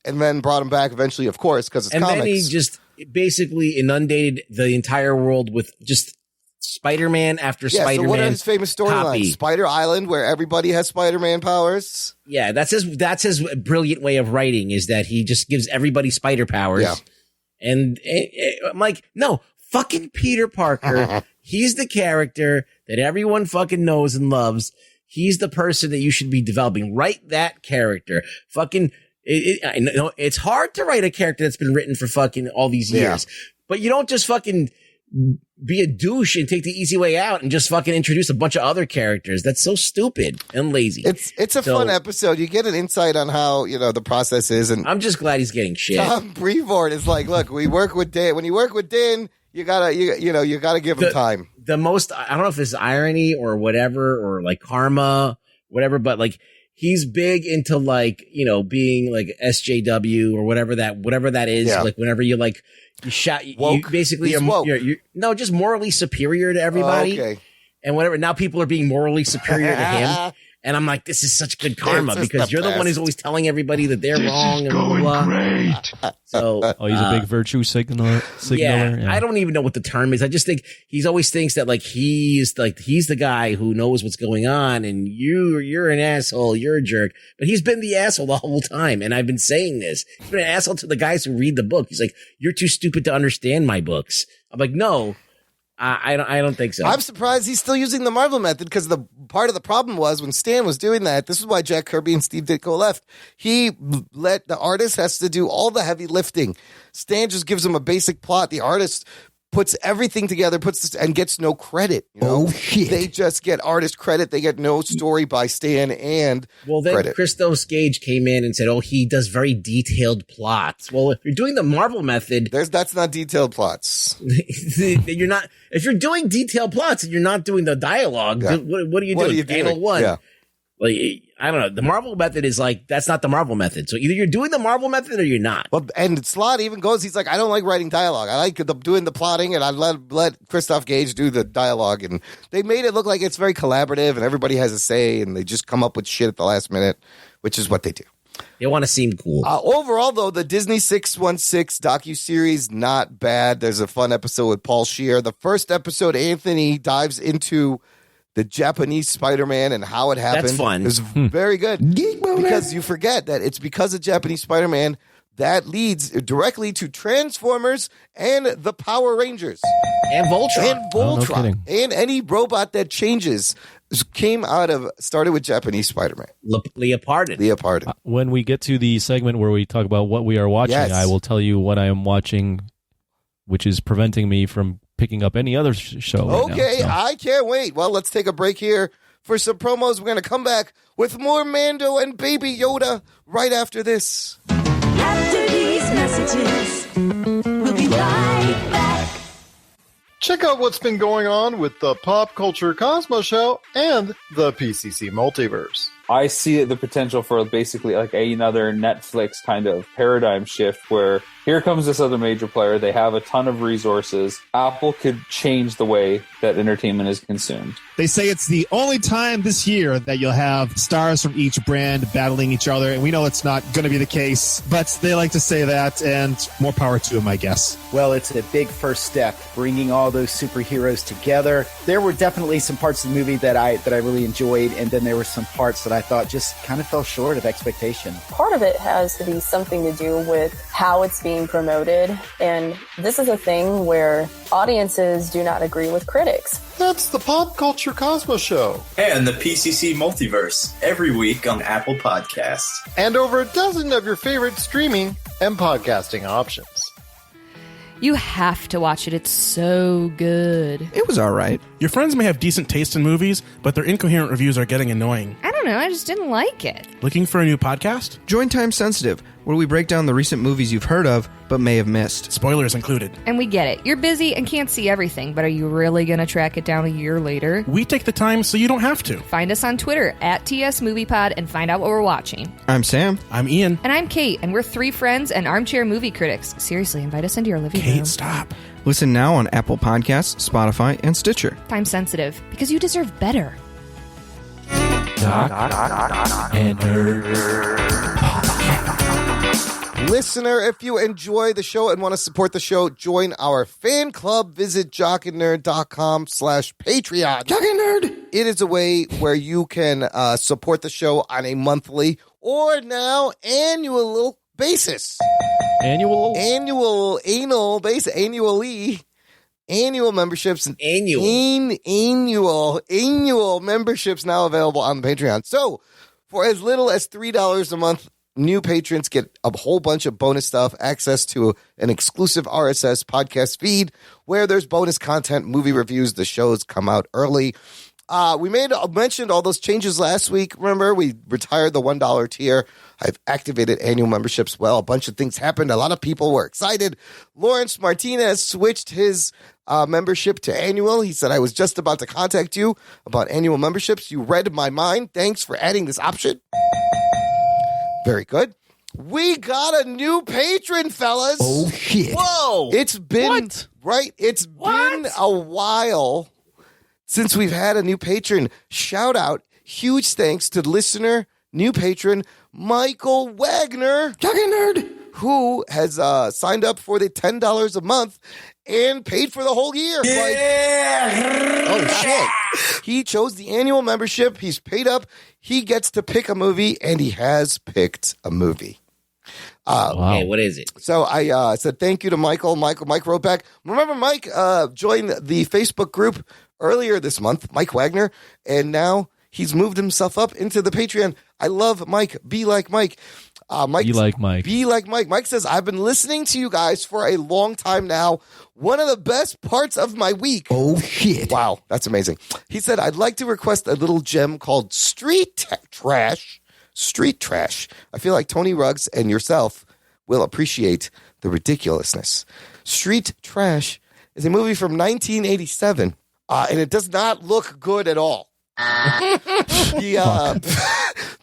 S1: and then brought him back eventually, of course, because it's comics.
S5: And then he just basically inundated the entire world with just Spider-Man after Spider-Man.
S1: So what are his famous storylines? Spider Island, where everybody has Spider-Man powers.
S5: Yeah, that's his brilliant way of writing, is that he just gives everybody spider powers. Yeah. And I'm like, no, fucking Peter Parker. He's the character that everyone fucking knows and loves. He's the person that you should be developing. Write that character. Fucking, I know it's hard to write a character that's been written for fucking all these years, but you don't just fucking be a douche and take the easy way out and just fucking introduce a bunch of other characters. That's so stupid and lazy.
S1: It's a fun episode. You get an insight on how, the process is. And
S5: I'm just glad he's getting shit.
S1: Tom Brevoort is like, look, we work with Dan. When you work with Dan, you gotta give him time.
S5: The most, I don't know if it's irony or whatever, or like karma, whatever, but like, he's big into like, you know, being like SJW or whatever that is.
S1: Yeah.
S5: Like whenever you like, you basically
S1: He's woke.
S5: you're no, just morally superior to everybody.
S1: Okay.
S5: And whatever. Now people are being morally superior to him. And I'm like, this is such good karma
S1: This is
S5: because
S1: the
S5: you're the one who's
S1: best.
S5: always telling everybody that they're wrong and blah, blah, blah. So,
S4: Oh, he's a big virtue signaler.
S5: yeah, I don't even know what the term is. I just think he always thinks that like he's the guy who knows what's going on, and you're an asshole, you're a jerk. But he's been the asshole the whole time, and I've been saying this. He's been an asshole to the guys who read the book. He's like, you're too stupid to understand my books. I'm like, no. I don't think so.
S1: I'm surprised he's still using the Marvel method because the part of the problem was when Stan was doing that. This is why Jack Kirby and Steve Ditko left. He let the artist has to do all the heavy lifting. Stan just gives him a basic plot. The artist puts everything together, and gets no credit. You know?
S6: Oh, shit.
S1: They just get artist credit. They get no story by Stan and
S5: Well, then
S1: credit.
S5: Christos Gage came in and said, oh, he does very detailed plots. Well, if you're doing the Marvel method,
S1: That's not detailed plots.
S5: you're not, if you're doing detailed plots and you're not doing the dialogue,
S1: Yeah.
S5: what are you
S1: What
S5: doing?
S1: are you
S5: Panel
S1: doing?
S5: one.
S1: Yeah.
S5: Like, I don't know. The Marvel method is like, that's not the Marvel method. So either you're doing the Marvel method or you're not.
S1: Well, and Slott even goes, he's like, I don't like writing dialogue. I like doing the plotting, and I let Christoph Gage do the dialogue. And they made it look like it's very collaborative, and everybody has a say, and they just come up with shit at the last minute, which is what they do.
S5: They want to seem cool.
S1: Overall, though, the Disney 616 docuseries, not bad. There's a fun episode with Paul Scheer. The first episode, Anthony dives into the Japanese Spider-Man and how it happened.
S5: That's fun.
S1: It was very good.
S6: Geek boner.
S1: Because you forget that it's because of Japanese Spider-Man that leads directly to Transformers and the Power Rangers.
S5: And Voltron.
S1: And
S4: Oh, no
S1: Voltron.
S4: kidding.
S1: And any robot that changes started with Japanese Spider-Man.
S5: Leoparded.
S4: When we get to the segment where we talk about what we are watching,
S1: Yes.
S4: I will tell you what I am watching, which is preventing me from picking up any other show. right
S1: Okay,
S4: now, so.
S1: I can't wait. Well, let's take a break here for some promos. We're going to come back with more Mando and Baby Yoda right after this.
S8: After these messages, we'll be right back.
S9: Check out what's been going on with the Pop Culture Cosmos Show and the PCC Multiverse.
S10: I see the potential for basically like another Netflix kind of paradigm shift where here comes this other major player. They have a ton of resources. Apple could change the way that entertainment is consumed.
S11: They say it's the only time this year that you'll have stars from each brand battling each other, and we know it's not going to be the case, but they like to say that, and more power to them, I guess.
S12: Well, it's a big first step, bringing all those superheroes together. There were definitely some parts of the movie that I really enjoyed, and then there were some parts that I thought just kind of fell short of expectation.
S13: Part of it has to be something to do with how it's being promoted, and this is a thing where audiences do not agree with critics.
S9: That's the Pop Culture Cosmos Show.
S14: And the PCC Multiverse, every week on Apple Podcasts.
S9: And over a dozen of your favorite streaming and podcasting options.
S15: You have to watch it. It's so good.
S16: It was all right. Your friends may have decent taste in movies, but their incoherent reviews are getting annoying.
S15: I don't know. I just didn't like it.
S16: Looking for a new podcast?
S6: Join Time Sensitive, where we break down the recent movies you've heard of but may have missed.
S16: Spoilers included.
S15: And we get it. You're busy and can't see everything, but are you really going to track it down a year later?
S16: We take the time so you don't have to.
S15: Find us on Twitter @TSMoviePod and find out what we're watching.
S6: I'm Sam.
S16: I'm Ian.
S15: And I'm Kate, and we're three friends and armchair movie critics. Seriously, invite us into your living room.
S16: Kate, stop.
S6: Listen now on Apple Podcasts, Spotify, and Stitcher.
S15: Time sensitive, because you deserve better.
S1: Listener, if you enjoy the show and want to support the show, join our fan club. Visit jockandnerd.com/Patreon.
S6: Jock and Nerd!
S1: It is a way where you can support the show on a monthly or now annual basis.
S4: Annual memberships. Annual memberships now available on the Patreon. So for as little as $3 a month, new patrons get a whole bunch of bonus stuff, access to an exclusive RSS podcast feed where there's bonus content, movie reviews, the shows come out early.
S1: We mentioned all those changes last week. Remember, we retired the $1 tier. I've activated annual memberships. Well, a bunch of things happened. A lot of people were excited. Lawrence Martinez switched his membership to annual. He said, I was just about to contact you about annual memberships. You read my mind. Thanks for adding this option. Very good. We got a new patron, fellas.
S6: Oh, shit.
S5: Whoa.
S1: It's been, right? It's been a while since we've had a new patron. Shout out, huge thanks to listener, new patron, Michael Wagner.
S6: Talking nerd.
S1: Who has signed up for the $10 a month and paid for the whole year.
S5: Yeah.
S1: Oh, shit. He chose the annual membership. He's paid up. He gets to pick a movie, and he has picked a movie.
S5: Okay, what is it?
S1: So I said thank you to Michael. Mike wrote back. Remember, Mike joined the Facebook group earlier this month, Mike Wagner, and now he's moved himself up into the Patreon. I love Mike. Be like Mike.
S4: Be like Mike.
S1: Be like Mike. Mike says, I've been listening to you guys for a long time now. One of the best parts of my week.
S6: Oh, shit.
S1: Wow, that's amazing. He said, I'd like to request a little gem called Street Trash. Street Trash. I feel like Tony Ruggs and yourself will appreciate the ridiculousness. Street Trash is a movie from 1987, and it does not look good at all.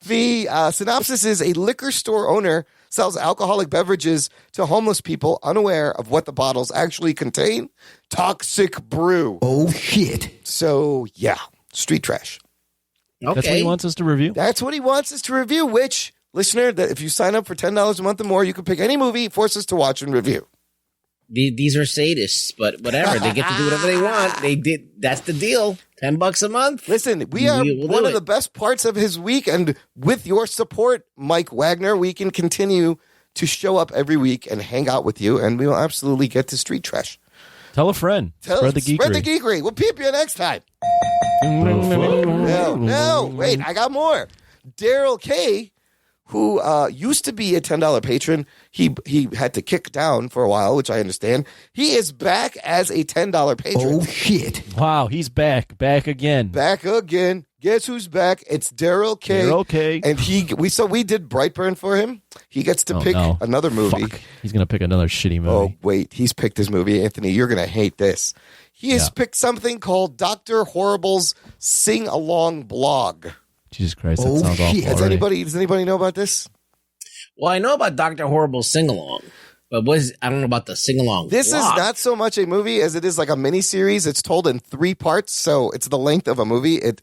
S1: The synopsis is a liquor store owner sells alcoholic beverages to homeless people unaware of what the bottles actually contain. Toxic brew.
S6: Oh, shit.
S1: So, yeah, Street Trash.
S5: Okay.
S4: That's what he wants us to review?
S1: That's what he wants us to review, which, listener, that if you sign up for $10 a month or more, you can pick any movie, force us to watch and review.
S5: These are sadists, but whatever. They get to do whatever they want. They did. That's the deal. $10 a month.
S1: Listen, we are one of the best parts of his week, and with your support, Mike Wagner, we can continue to show up every week and hang out with you, and we will absolutely get to Street Trash.
S4: Tell a friend. Spread the geekery.
S1: Spread the geekery. We'll peep you next time. No, wait, I got more. Daryl K., who used to be a $10 patron. He had to kick down for a while, which I understand. He is back as a $10 patron.
S6: Oh, shit.
S4: Wow, he's back. Back again.
S1: Back again. Guess who's back? It's Daryl K.
S4: Daryl K.
S1: And we did Brightburn for him. He gets to pick another movie.
S4: Fuck. He's going to pick another shitty movie.
S1: Oh, wait. He's picked his movie. Anthony, you're going to hate this. He has picked something called Dr. Horrible's Sing-Along Blog.
S4: Jesus Christ, that sounds awful.
S1: Does anybody know about this?
S5: Well, I know about Dr. Horrible's sing-along, but I don't know about the sing-along.
S1: This is not so much a movie as it is like a mini-series. It's told in 3 parts, so it's the length of a movie. It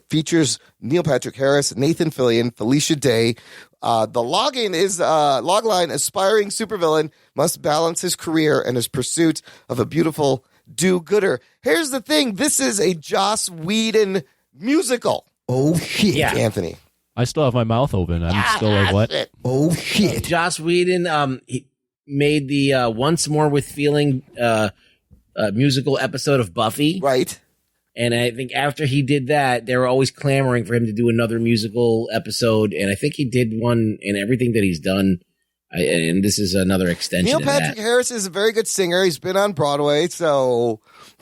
S1: features Neil Patrick Harris, Nathan Fillion, Felicia Day. The logline, aspiring supervillain must balance his career and his pursuit of a beautiful do-gooder. Here's the thing. This is a Joss Whedon musical.
S6: Oh, shit.
S5: Yeah.
S1: Anthony.
S4: I still have my mouth open. I'm still like, what?
S1: Shit.
S6: Oh, shit.
S5: Joss Whedon he made the Once More with Feeling musical episode of Buffy.
S1: Right.
S5: And I think after he did that, they were always clamoring for him to do another musical episode. And I think he did one in everything that he's done. And this is another extension
S1: Neil
S5: of
S1: Patrick Harris is a very good singer. He's been on Broadway, so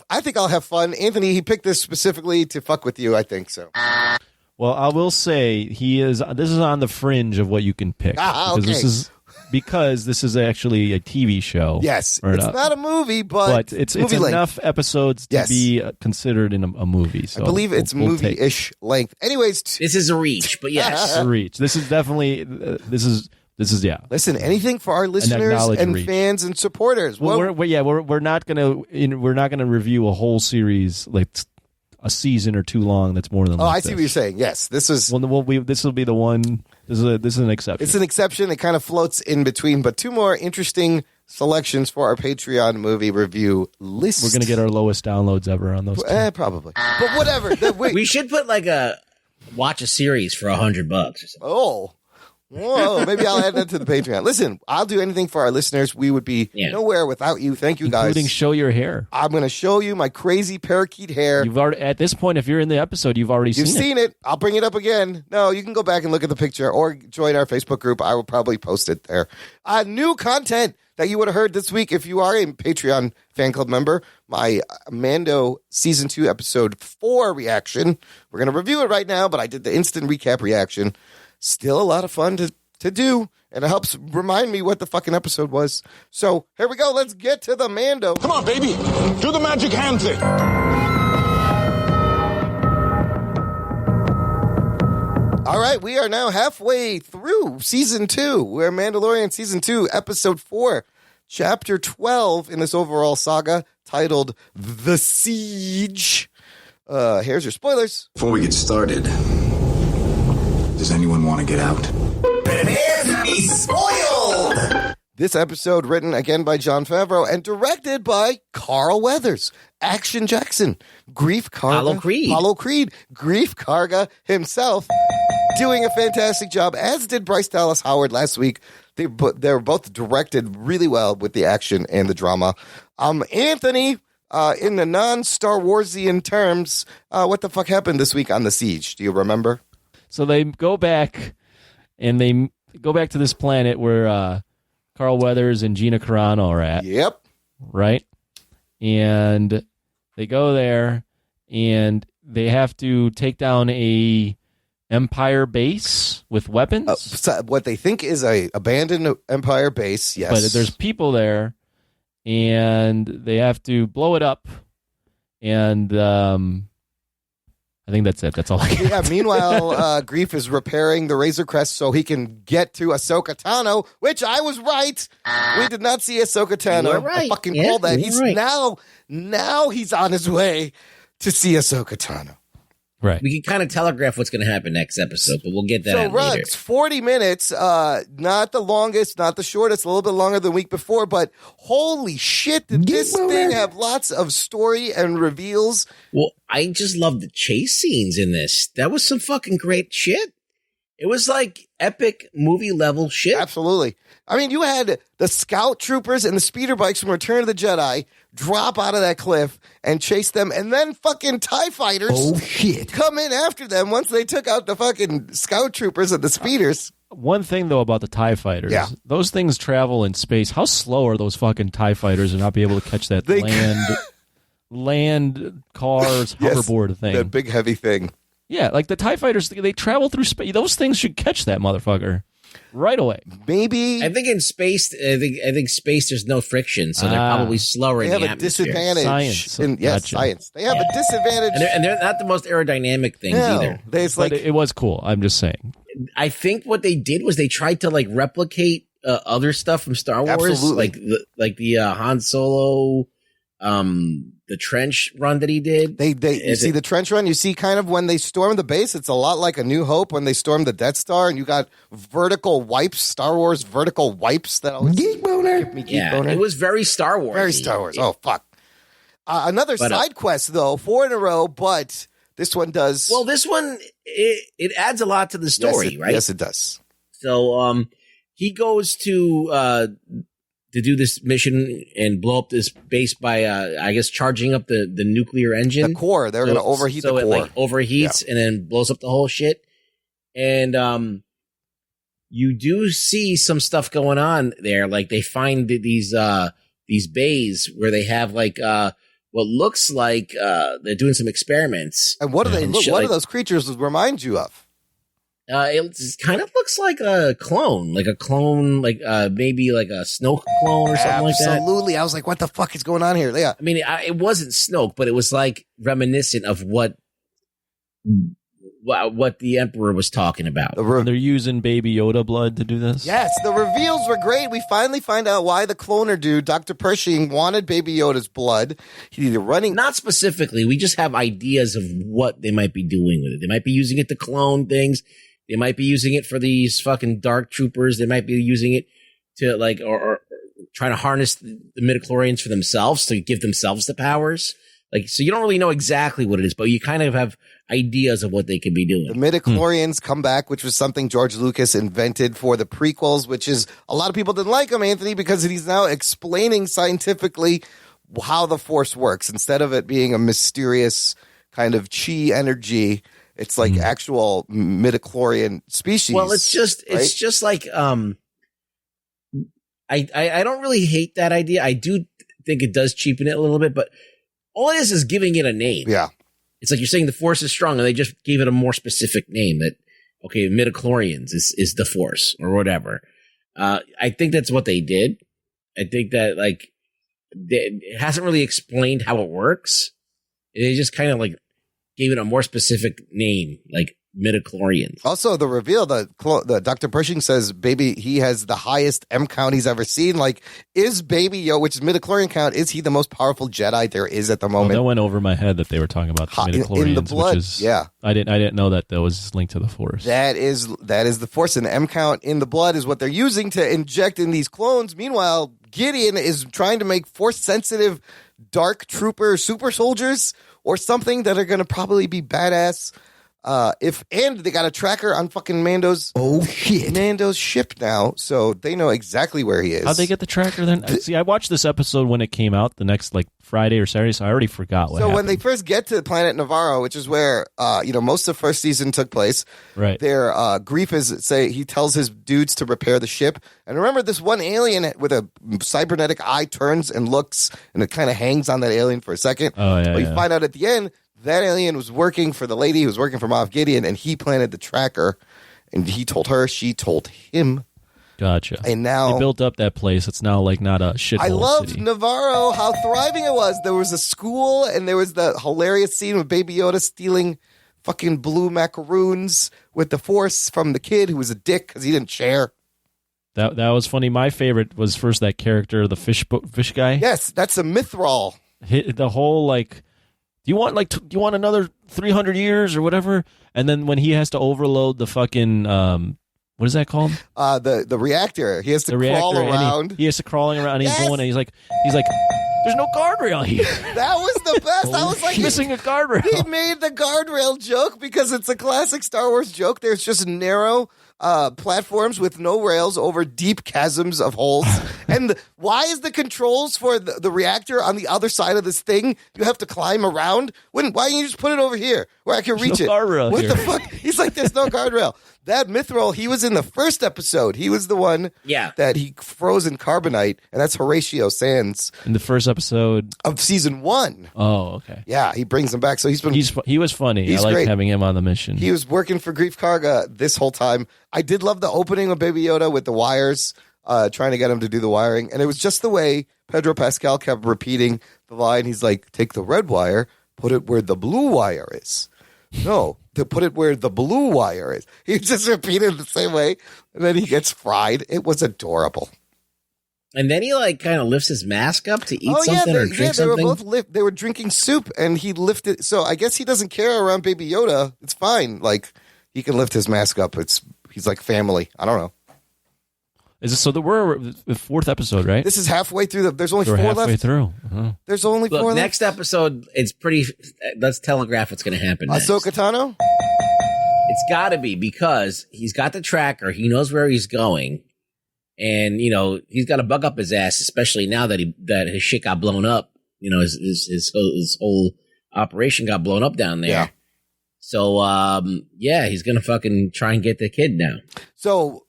S1: I think I'll have fun. Anthony, he picked this specifically to fuck with you, I think so.
S4: Well, I will say this is on the fringe of what you can pick. Because this is actually a TV show.
S1: Yes. It's not a movie, but
S4: it's
S1: movie
S4: enough episodes to be considered in a movie. So
S1: I believe it's movie-ish length. Anyways.
S5: This is a reach, but yes.
S4: A reach. This is definitely, this is
S1: Listen, anything for our listeners and fans and supporters.
S4: Well, we're not gonna review a whole series like a season or too long. That's more than.
S1: I see what you're saying. Yes, this is.
S4: This will be the one. This is an exception.
S1: It's an exception. It kind of floats in between, but 2 more interesting selections for our Patreon movie review list.
S4: We're gonna get our lowest downloads ever on those.
S1: Probably, but whatever.
S5: We should put watch a series for $100 or something.
S1: Oh. Whoa, maybe I'll add that to the Patreon. Listen, I'll do anything for our listeners. We would be nowhere without you. Thank you, guys.
S4: Including show your hair.
S1: I'm going to show you my crazy parakeet hair.
S4: You've already, at this point, if you're in the episode, you've seen
S1: it. I'll bring it up again. No, you can go back and look at the picture or join our Facebook group. I will probably post it there. New content that you would have heard this week if you are a Patreon fan club member. My Mando Season 2, Episode 4 reaction. We're going to review it right now, but I did the instant recap reaction. Still a lot of fun to do, and it helps remind me what the fucking episode was. So here we go. Let's get to the Mando.
S17: Come on, baby. Do the magic hand thing.
S1: All right, we are now halfway through Season 2. We're Mandalorian Season 2, Episode 4, Chapter 12 in this overall saga titled The Siege. Here's your spoilers.
S18: Before we get started, does anyone want to get out?
S1: Prepare to be spoiled! This episode written again by Jon Favreau and directed by Carl Weathers, Action Jackson, Grief Karga, Apollo Creed, Grief Karga himself, doing a fantastic job, as did Bryce Dallas Howard last week. They were both directed really well with the action and the drama. Anthony, in the non-Star Warsian terms, what the fuck happened this week on The Siege? Do you remember?
S4: So they go back, and they go back to this planet where Carl Weathers and Gina Carano are at.
S1: Yep.
S4: Right? And they go there, and they have to take down a Empire base with weapons.
S1: So what they think is a abandoned Empire base, yes.
S4: But there's people there, and they have to blow it up. And I think that's it. That's all I got.
S1: Yeah, meanwhile, Grief is repairing the Razor Crest so he can get to Ahsoka Tano, which I was right. We did not see Ahsoka Tano.
S5: You're right.
S1: I fucking
S5: Yeah,
S1: called that.
S5: you're
S1: He's
S5: right.
S1: now he's on his way to see Ahsoka Tano.
S4: Right.
S5: We can kind of telegraph what's going to happen next episode, but we'll get that
S1: So,
S5: out later.
S1: Rugs, 40 minutes, not the longest, not the shortest, a little bit longer than the week before, but holy shit, did this thing have lots of story and reveals.
S5: Well, I just love the chase scenes in this. That was some fucking great shit. It was like epic movie level shit.
S1: Absolutely. I mean, you had the scout troopers and the speeder bikes from Return of the Jedi drop out of that cliff and chase them, and then fucking TIE fighters come in after them once they took out the fucking scout troopers and the speeders.
S4: One thing, though, about the TIE fighters,
S1: Yeah.
S4: those things travel in space. How slow are those fucking TIE fighters to not be able to catch that land cars hoverboard thing?
S1: That big heavy thing.
S4: Yeah, like the TIE fighters, they travel through space. Those things should catch that motherfucker right away.
S1: Maybe.
S5: I think in space, I think space, there's no friction, so they're probably slower
S1: They
S5: in
S1: have
S5: the
S1: a
S5: atmosphere.
S1: disadvantage.
S4: Science.
S1: Yes,
S4: Gotcha.
S1: science. They have a disadvantage.
S5: And they're not the most aerodynamic things either.
S4: But it was cool. I'm just saying.
S5: I think what they did was they tried to like replicate other stuff from Star Wars,
S1: Absolutely.
S5: like the Han Solo, the trench run that he did.
S1: You see the trench run. You see kind of when they storm the base. It's a lot like A New Hope when they stormed the Death Star, and you got vertical wipes, Star Wars vertical wipes that always
S6: Geek boner.
S1: give me geek
S5: Yeah,
S1: boner.
S5: it was very Star Wars.
S1: Very Star Wars. Oh fuck! Another side quest though, 4 in a row, but this one does.
S5: Well, this one it adds a lot to the story, right?
S1: Yes, it does.
S5: So he goes to do this mission and blow up this base by I guess charging up the nuclear engine.
S1: The core. They're going to overheat the core.
S5: So it like overheats and then blows up the whole shit. And you do see some stuff going on there. Like they find these bays where they have like what looks like they're doing some experiments.
S1: And what do they look? What
S5: like,
S1: do those creatures remind you of?
S5: It kind of looks like a clone, like maybe like a Snoke clone or something like that.
S1: Absolutely. I was like, what the fuck is going on here? Yeah.
S5: I mean, it wasn't Snoke, but it was like reminiscent of what the Emperor was talking about.
S4: They're using Baby Yoda blood to do this?
S1: Yes, the reveals were great. We finally find out why the cloner dude, Dr. Pershing, wanted Baby Yoda's blood. He's running.
S5: Not specifically. We just have ideas of what they might be doing with it. They might be using it to clone things. They might be using it for these fucking dark troopers. They might be using it to like, or trying to harness the midichlorians for themselves to give themselves the powers. Like, so you don't really know exactly what it is, but you kind of have ideas of what they could be doing.
S1: The midichlorians come back, which was something George Lucas invented for the prequels, which is a lot of people didn't like him, Anthony, because he's now explaining scientifically how the Force works. Instead of it being a mysterious kind of chi energy, it's like actual midichlorian species.
S5: Well, it's just
S1: right?
S5: like I don't really hate that idea. I do think it does cheapen it a little bit, but all it is giving it a name.
S1: Yeah.
S5: It's like you're saying the Force is strong, and they just gave it a more specific name that, okay, midichlorians is the Force or whatever. I think that's what they did. I think that, like, it hasn't really explained how it works. They just kind of, like, gave it a more specific name, like midichlorians.
S1: Also, the reveal, the Dr. Pershing says, baby, he has the highest M count he's ever seen. Like, is Baby Yoda, which is midichlorian count, is he the most powerful Jedi there is at the moment?
S4: That went over my head that they were talking about the midichlorians,
S1: in the blood.
S4: which is,
S1: yeah.
S4: I didn't know that was linked to the Force.
S1: That is the Force, and the M count in the blood is what they're using to inject in these clones. Meanwhile, Gideon is trying to make Force-sensitive dark trooper super soldiers or something that are going to probably be badass. And they got a tracker on fucking Mando's ship now, so they know exactly where he is.
S4: How'd they get the tracker then? See, I watched this episode when it came out the next Friday or Saturday, so I already forgot what happened.
S1: When they first get to planet Navarro, which is where most of the first season took place,
S4: right?
S1: Their grief is he tells his dudes to repair the ship, and remember this one alien with a cybernetic eye turns and looks, and it kind of hangs on that alien for a second.
S4: Oh yeah.
S1: You find out at the end that alien was working for the lady who was working for Moff Gideon, and he planted the tracker, and he told her, she told him.
S4: Gotcha.
S1: And now
S4: they built up that place. It's now not a shithole.
S1: I loved
S4: city.
S1: Navarro, how thriving it was. There was a school, and there was the hilarious scene with Baby Yoda stealing fucking blue macaroons with the Force from the kid who was a dick because he didn't share.
S4: That was funny. My favorite was first that character, the fish guy.
S1: Yes, that's a Mithril.
S4: The whole do you want another 300 years or whatever? And then when he has to overload the fucking what is that called?
S1: The reactor. He has to crawl around.
S4: He has to crawling around. And he's going. And he's like, there's no guardrail here.
S1: That was the best. I was like,
S4: missing a guardrail.
S1: He made the guardrail joke because it's a classic Star Wars joke. There's just narrow platforms with no rails over deep chasms of holes. And why is the controls for the reactor on the other side of this thing? You have to climb around. Why don't you just put it over here where I can reach it?
S4: Guardrail
S1: what
S4: here.
S1: the fuck? He's like, there's no guardrail. That Mithril, he was in the first episode. He was the one that he froze in carbonite, and that's Horatio Sands.
S4: In the first episode
S1: of season 1.
S4: Oh, okay.
S1: Yeah, he brings him back. So
S4: he was funny. I liked having him on the mission.
S1: He was working for Grief Karga this whole time. I did love the opening of Baby Yoda with the wires, trying to get him to do the wiring. And it was just the way Pedro Pascal kept repeating the line. He's like, take the red wire, put it where the blue wire is. No, to put it where the blue wire is. He just repeated it the same way, and then he gets fried. It was adorable.
S5: And then he kind of lifts his mask up to eat something or drink something.
S1: They were both they were drinking soup, and he lifted. So I guess he doesn't care around Baby Yoda. It's fine. He can lift his mask up. He's like family. I don't know.
S4: Is it so that we're the 4th episode, right?
S1: This is halfway through. There's only 4
S4: halfway
S1: left.
S4: Through. Uh-huh.
S1: There's only 4 left.
S5: Next episode, it's pretty. Let's telegraph what's going to happen next.
S1: Ahsoka Tano?
S5: It's got to be because he's got the tracker. He knows where he's going. And, he's got to bug up his ass, especially now that his shit got blown up. His whole operation got blown up down there.
S1: Yeah.
S5: So, he's going to fucking try and get the kid now.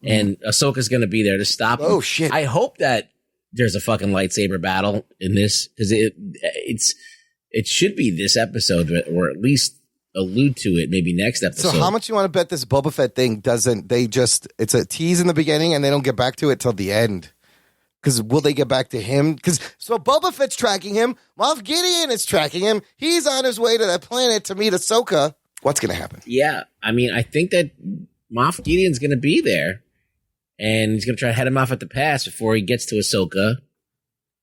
S5: And Ahsoka's going to be there to stop him.
S1: Oh, shit.
S5: I hope that there's a fucking lightsaber battle in this because it should be this episode or at least allude to it maybe next episode.
S1: So how much you want to bet this Boba Fett thing it's a tease in the beginning and they don't get back to it till the end? Because will they get back to him? So Boba Fett's tracking him. Moff Gideon is tracking him. He's on his way to that planet to meet Ahsoka. What's going to happen?
S5: Yeah. I mean, I think that Moff Gideon's going to be there. And he's going to try to head him off at the pass before he gets to Ahsoka.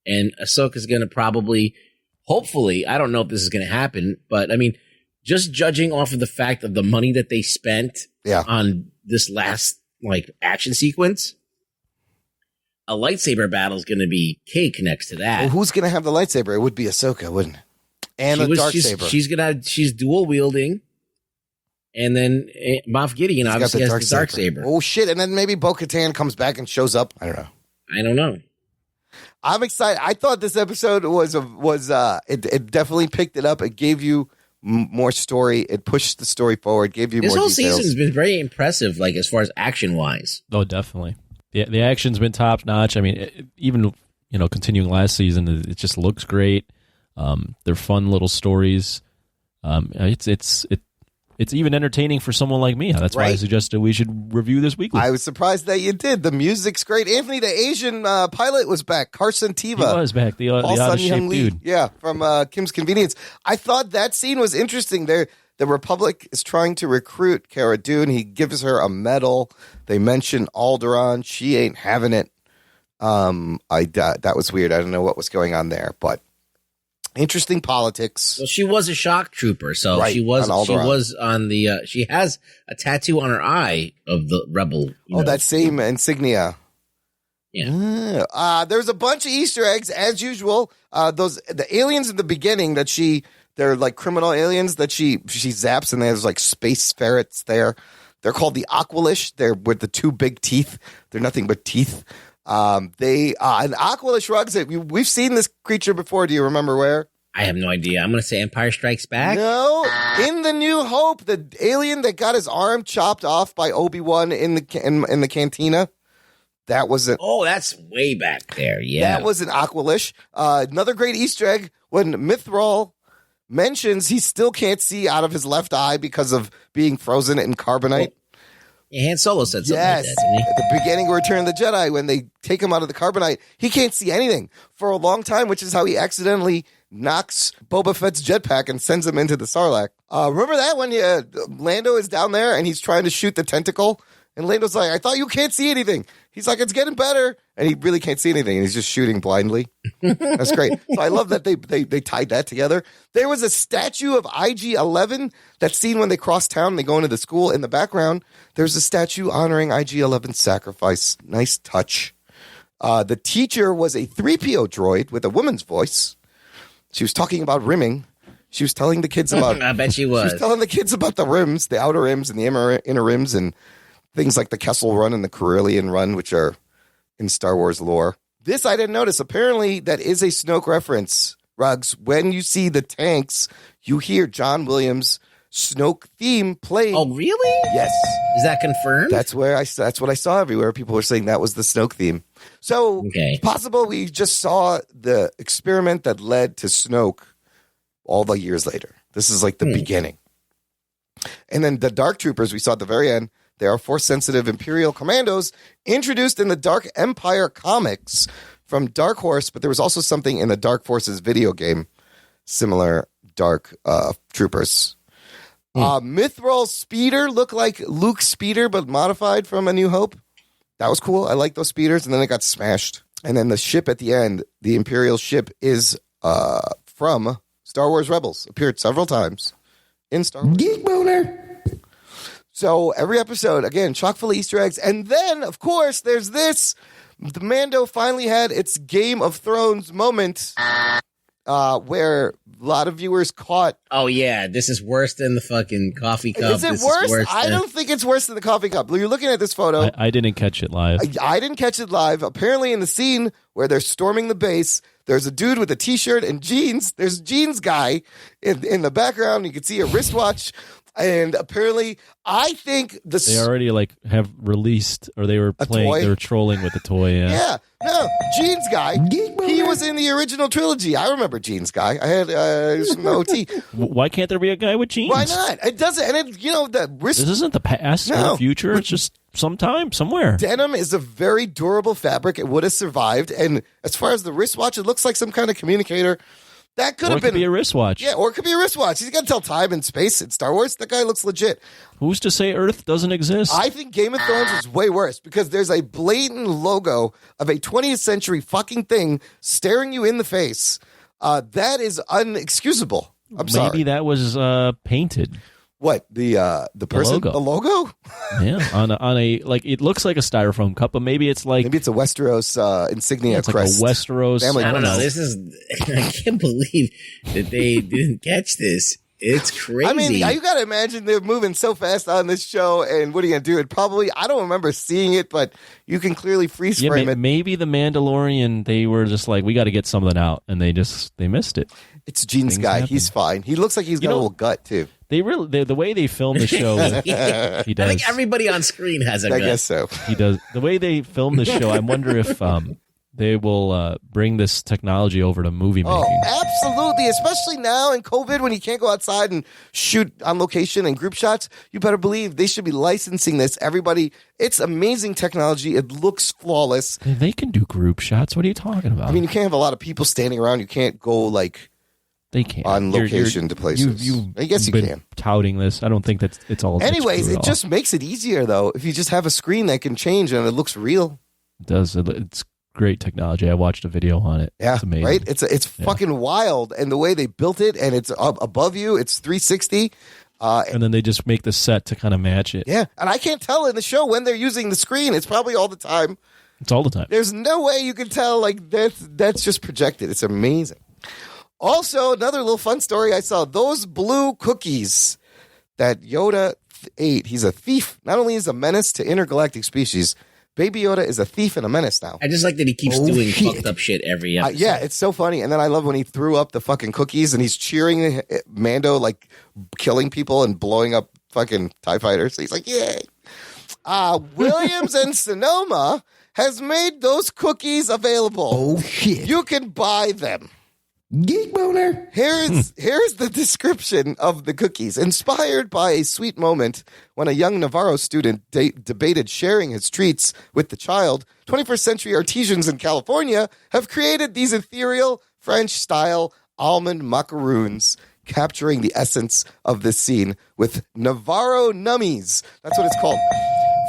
S5: And Ahsoka's going to probably, hopefully, I don't know if this is going to happen, but I mean, just judging off of the fact of the money that they spent on this last action sequence, a lightsaber battle is going to be cake next to that.
S1: Well, who's going to have the lightsaber? It would be Ahsoka, wouldn't it? And darksaber.
S5: She's dual wielding. And then Moff Gideon obviously has the darksaber.
S1: Oh shit! And then maybe Bo-Katan comes back and shows up. I don't know. I'm excited. I thought this episode was it definitely picked it up. It gave you more story. It pushed the story forward. Gave you
S5: this
S1: more
S5: whole
S1: details.
S5: season's been very impressive, as far as action wise.
S4: Oh, definitely. The action's been top notch. I mean, even continuing last season, it just looks great. They're fun little stories. It's even entertaining for someone like me. That's why I suggested we should review this weekly.
S1: I was surprised that you did. The music's great. Anthony, the Asian pilot, was back. Carson Teva.
S4: He was back. The out-of-shape dude.
S1: Yeah, from Kim's Convenience. I thought that scene was interesting. The Republic is trying to recruit Cara Dune. He gives her a medal. They mention Alderaan. She ain't having it. That was weird. I don't know what was going on there, but interesting politics.
S5: Well, she was a shock trooper, so she was on the. She has a tattoo on her eye of the rebel.
S1: That same insignia.
S5: Yeah.
S1: There's a bunch of Easter eggs as usual. The aliens in the beginning they're like criminal aliens that she zaps, and there's like space ferrets there. They're called the Aqualish. They're with the two big teeth. They're nothing but teeth. An Aqualish rugs. We've seen this creature before. Do you remember where?
S5: I have no idea. I'm going to say Empire Strikes Back.
S1: No, in The New Hope, the alien that got his arm chopped off by Obi-Wan in the cantina. That was
S5: that's way back there. Yeah,
S1: that was an Aqualish. Another great Easter egg when Mithril mentions he still can't see out of his left eye because of being frozen in carbonite.
S5: Han Solo said something like that, didn't he?
S1: At the beginning of Return of the Jedi, when they take him out of the carbonite, he can't see anything for a long time, which is how he accidentally knocks Boba Fett's jetpack and sends him into the Sarlacc. Remember that when Lando is down there and he's trying to shoot the tentacle? And Lando's like, I thought you can't see anything. He's like, it's getting better. And he really can't see anything. And he's just shooting blindly. That's great. So I love that they tied that together. There was a statue of IG-11. That scene when they cross town and they go into the school. In the background, there's a statue honoring IG-11's sacrifice. Nice touch. The teacher was a 3PO droid with a woman's voice. She was talking about rimming. She was telling the kids about...
S5: I bet she was.
S1: She was telling the kids about the rims, the outer rims and the inner rims, and things like the Kessel Run and the Corellian Run, which are in Star Wars lore. This I didn't notice. Apparently, that is a Snoke reference, Ruggs. When you see the tanks, you hear John Williams' Snoke theme playing.
S5: Oh, really?
S1: Yes.
S5: Is that confirmed?
S1: That's what I saw everywhere. People were saying that was the Snoke theme. So, it's possible we just saw the experiment that led to Snoke all the years later. This is like the beginning. And then the Dark Troopers we saw at the very end. They are Force-sensitive Imperial commandos introduced in the Dark Empire comics from Dark Horse, but there was also something in the Dark Forces video game, similar Dark Troopers. Mithril Speeder looked like Luke's speeder, but modified from A New Hope. That was cool. I like those speeders, and then it got smashed. And then the ship at the end, the Imperial ship, is from Star Wars Rebels. Appeared several times in Star Wars. Geek Boner! So every episode, again, chock full of Easter eggs. And then, of course, there's this. The Mando finally had its Game of Thrones moment where a lot of viewers caught.
S5: Oh, yeah. This is worse than the fucking coffee cup.
S1: Is it worse? I don't think it's worse than the coffee cup. You're looking at this photo.
S4: I didn't catch it live.
S1: I didn't catch it live. Apparently, in the scene where they're storming the base, there's a dude with a T-shirt and jeans. There's a jeans guy in the background. You can see a wristwatch. And apparently, I think
S4: they already have released, or they were playing. They were trolling with the toy.
S1: Yeah. No, Jeans Guy. He was in the original trilogy. I remember Jeans Guy. I had some OT.
S4: Why can't there be a guy with jeans?
S1: Why not? It doesn't. And the wrist.
S4: This isn't the past or the future. It's just sometime, somewhere.
S1: Denim is a very durable fabric. It would have survived. And as far as the wristwatch, it looks like some kind of communicator. That could have been
S4: a wristwatch.
S1: Yeah, or it could be a wristwatch. He's got to tell time and space in Star Wars. That guy looks legit.
S4: Who's to say Earth doesn't exist?
S1: I think Game of Thrones is way worse because there's a blatant logo of a 20th century fucking thing staring you in the face. That is unexcusable. Sorry.
S4: Maybe that was painted.
S1: What, the person?
S4: The logo? Yeah, on a it looks like a styrofoam cup, but maybe it's a
S1: Westeros insignia crest.
S4: Like a Westeros.
S5: I don't know. I can't believe that they didn't catch this. It's crazy.
S1: I mean, you got to imagine they're moving so fast on this show, and what are you going to do? It probably, I don't remember seeing it, but you can clearly freeze frame it.
S4: Maybe the Mandalorian, they were just like, we got to get something out, and they missed it.
S1: It's Jeans Guy. He's fine. He looks like he's got a little gut, too.
S4: the way they film the show. He does.
S5: I think everybody on screen has a gun.
S1: I guess so.
S4: He does. The way they film the show, I wonder if they will bring this technology over to movie making.
S1: Oh, absolutely. Especially now in COVID when you can't go outside and shoot on location and group shots. You better believe they should be licensing this. Everybody, it's amazing technology. It looks flawless.
S4: They can do group shots. What are you talking about?
S1: I mean, you can't have a lot of people standing around. You can't go like
S4: they can't
S1: on location to places. I guess you can.
S4: Touting this. I don't think it's all.
S1: Anyways, it just makes it easier though. If you just have a screen that can change and it looks real.
S4: It does. It's great technology. I watched a video on it.
S1: Yeah,
S4: it's amazing.
S1: Right? It's fucking wild, and the way they built it, and it's up above you. It's 360.
S4: And then they just make the set to kind of match it.
S1: Yeah, and I can't tell in the show when they're using the screen. It's probably all the time.
S4: It's all the time.
S1: There's no way you can tell. Like that's just projected. It's amazing. Also, another little fun story I saw. Those blue cookies that Yoda ate. He's a thief. Not only is a menace to intergalactic species, Baby Yoda is a thief and a menace now.
S5: I just like that he keeps doing fucked up shit every episode.
S1: Yeah, it's so funny. And then I love when he threw up the fucking cookies and he's cheering Mando, like killing people and blowing up fucking TIE fighters. He's like, yay. Williams and Sonoma has made those cookies available.
S6: Oh, shit.
S1: You can buy them.
S6: Geek boner.
S1: Here's the description of the cookies. Inspired by a sweet moment when a young Navarro student debated sharing his treats with the child, 21st century artisans in California have created these ethereal French-style almond macaroons, capturing the essence of this scene with Navarro nummies. That's what it's called.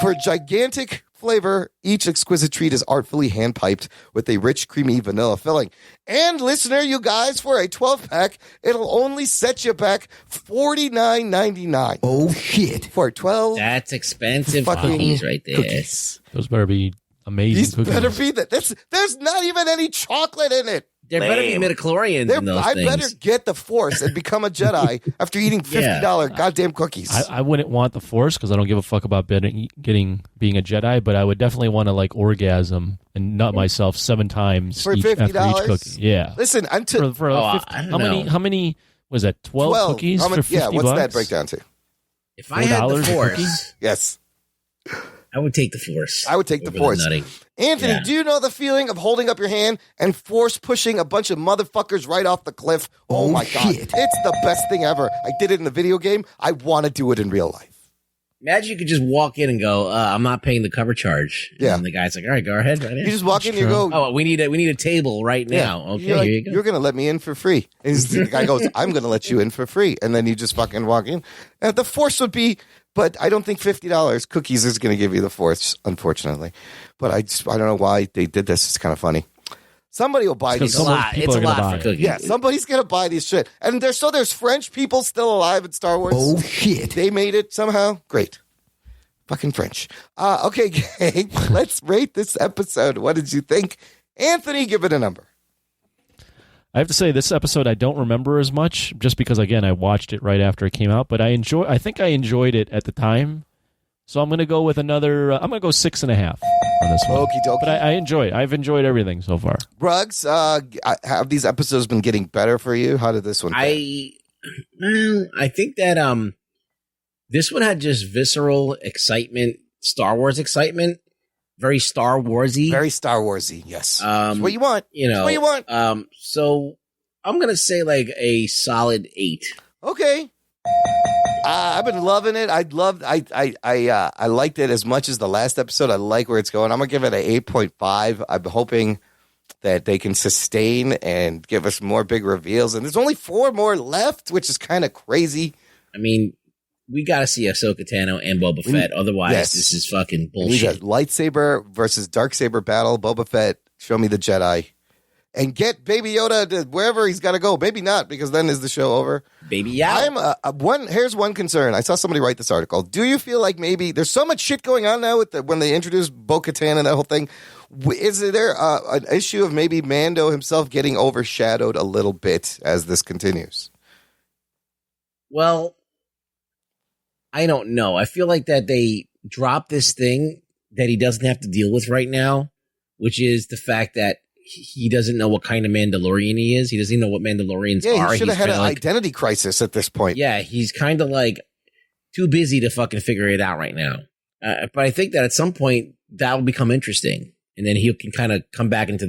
S1: For gigantic flavor, each exquisite treat is artfully hand-piped with a rich, creamy vanilla filling. And listener, you guys, for a 12-pack, it'll only set you back $49.99.
S6: Oh, shit.
S1: For 12
S5: That's expensive
S1: fucking
S5: cookies right there.
S1: cookies.
S4: Those better be amazing
S1: These
S4: cookies.
S1: better be that. There's not even any chocolate in it.
S5: There better be midichlorians in those
S1: I
S5: things.
S1: better get the Force and become a Jedi after eating $50 goddamn cookies.
S4: I wouldn't want the Force because I don't give a fuck about being a Jedi, but I would definitely want to like orgasm and nut myself 7 times
S1: For
S4: after
S1: $50?
S4: each cookie. Yeah.
S1: Listen,
S4: for 50,
S5: I don't know.
S4: how many was that? 12 cookies for 50
S1: Yeah, what's
S4: bucks?
S1: that break down to?
S5: If I had the
S4: $4 a
S5: Force,
S4: cookie?
S1: Yes.
S5: I would take the Force.
S1: I would take the
S5: over
S1: Force.
S5: nutting.
S1: Anthony,
S5: Yeah.
S1: do you know the feeling of holding up your hand and force pushing a bunch of motherfuckers right off the cliff? Oh my God.
S6: shit.
S1: It's the best thing ever. I did it in the video game. I want to do it in real life.
S5: Imagine you could just walk in and go, I'm not paying the cover charge.
S1: Yeah.
S5: And the guy's like, all right, go ahead. Right in.
S1: You just walk in, you go,
S5: Oh, we need a table right now. Okay,
S1: You're like,
S5: here you go.
S1: You're going to let me in for free. And the guy goes, I'm going to let you in for free. And then you just fucking walk in. The Force would be, but I don't think $50 cookies is going to give you the Force, unfortunately. But I don't know why they did this. It's kind of funny. Somebody will buy these.
S5: It's a lot for cookies.
S1: Yeah, somebody's going to buy these shit. And there's French people still alive in Star Wars.
S6: Oh, shit.
S1: They made it somehow. Great. Fucking French. Okay, gang, let's rate this episode. What did you think? Anthony, give it a number.
S4: I have to say, this episode I don't remember as much, just because again I watched it right after it came out. But I think I enjoyed it at the time, so I'm going to go with another. I'm going to go 6.5 on this one.
S1: Okie dokie.
S4: But I enjoy it. I've enjoyed everything so far.
S1: Rugs, have these episodes been getting better for you? How did this one?
S5: I think that this one had just visceral excitement, Star Wars excitement, very Star Warsy.
S1: Very Star Warsy, yes. That's what you want.
S5: You know,
S1: That's what you want.
S5: So I'm gonna say like a solid 8.
S1: Okay. I've been loving it. I liked it as much as the last episode. I like where it's going. I'm gonna give it an 8.5. I'm hoping that they can sustain and give us more big reveals. And there's only 4 more left, which is kind of crazy.
S5: I mean, we got to see Ahsoka Tano and Boba Fett. Otherwise,
S1: Yes.
S5: this is fucking
S1: We
S5: bullshit.
S1: got lightsaber versus darksaber battle. Boba Fett, show me the Jedi. And get Baby Yoda to wherever he's got to go. Maybe not, because then is the show over?
S5: Baby Yoda.
S1: Here's one concern. I saw somebody write this article. Do you feel like maybe there's so much shit going on now with when they introduced Bo-Katan and that whole thing? Is there an issue of maybe Mando himself getting overshadowed a little bit as this continues?
S5: Well, I don't know. I feel like that they dropped this thing that he doesn't have to deal with right now, which is the fact that he doesn't know what kind of Mandalorian he is. He doesn't even know what Mandalorians are.
S1: He should have had an
S5: like,
S1: identity crisis at this point.
S5: Yeah, he's kind of like too busy to fucking figure it out right now. But I think that at some point that will become interesting, and then he can kind of come back into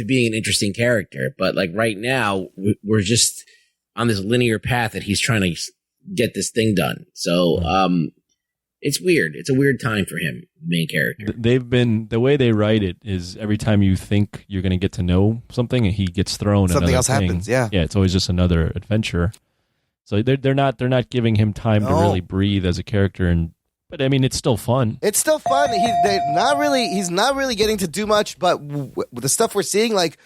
S5: being an interesting character. But like right now, we're just on this linear path that he's trying to get this thing done. So it's weird. It's a weird time for him, main character.
S4: The way they write it is every time you think you're going to get to know something, he gets thrown.
S1: Something else
S4: thing.
S1: happens. Yeah,
S4: it's always just another adventure. So they're not giving him time to really breathe as a character, but I mean it's still fun.
S1: It's still fun. He's not really getting to do much, but the stuff we're seeing, like,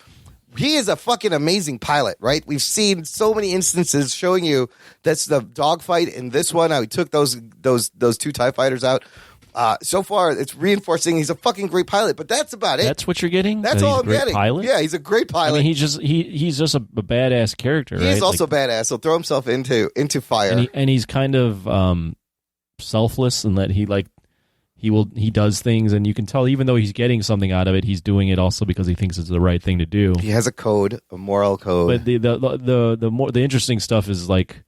S1: he is a fucking amazing pilot, right? We've seen so many instances showing you that's the dogfight in this one. How he took those two TIE fighters out. So far, it's reinforcing he's a fucking great pilot, but that's about it.
S4: That's what you're getting.
S1: That's all I'm getting.
S4: Pilot?
S1: Yeah, he's a great pilot.
S4: I mean, he's just a badass character.
S1: He's
S4: right?
S1: also badass. He'll throw himself into fire,
S4: and he's kind of selfless in that he does things, and you can tell even though he's getting something out of it, he's doing it also because he thinks it's the right thing to do.
S1: He has a moral code.
S4: But the interesting stuff is like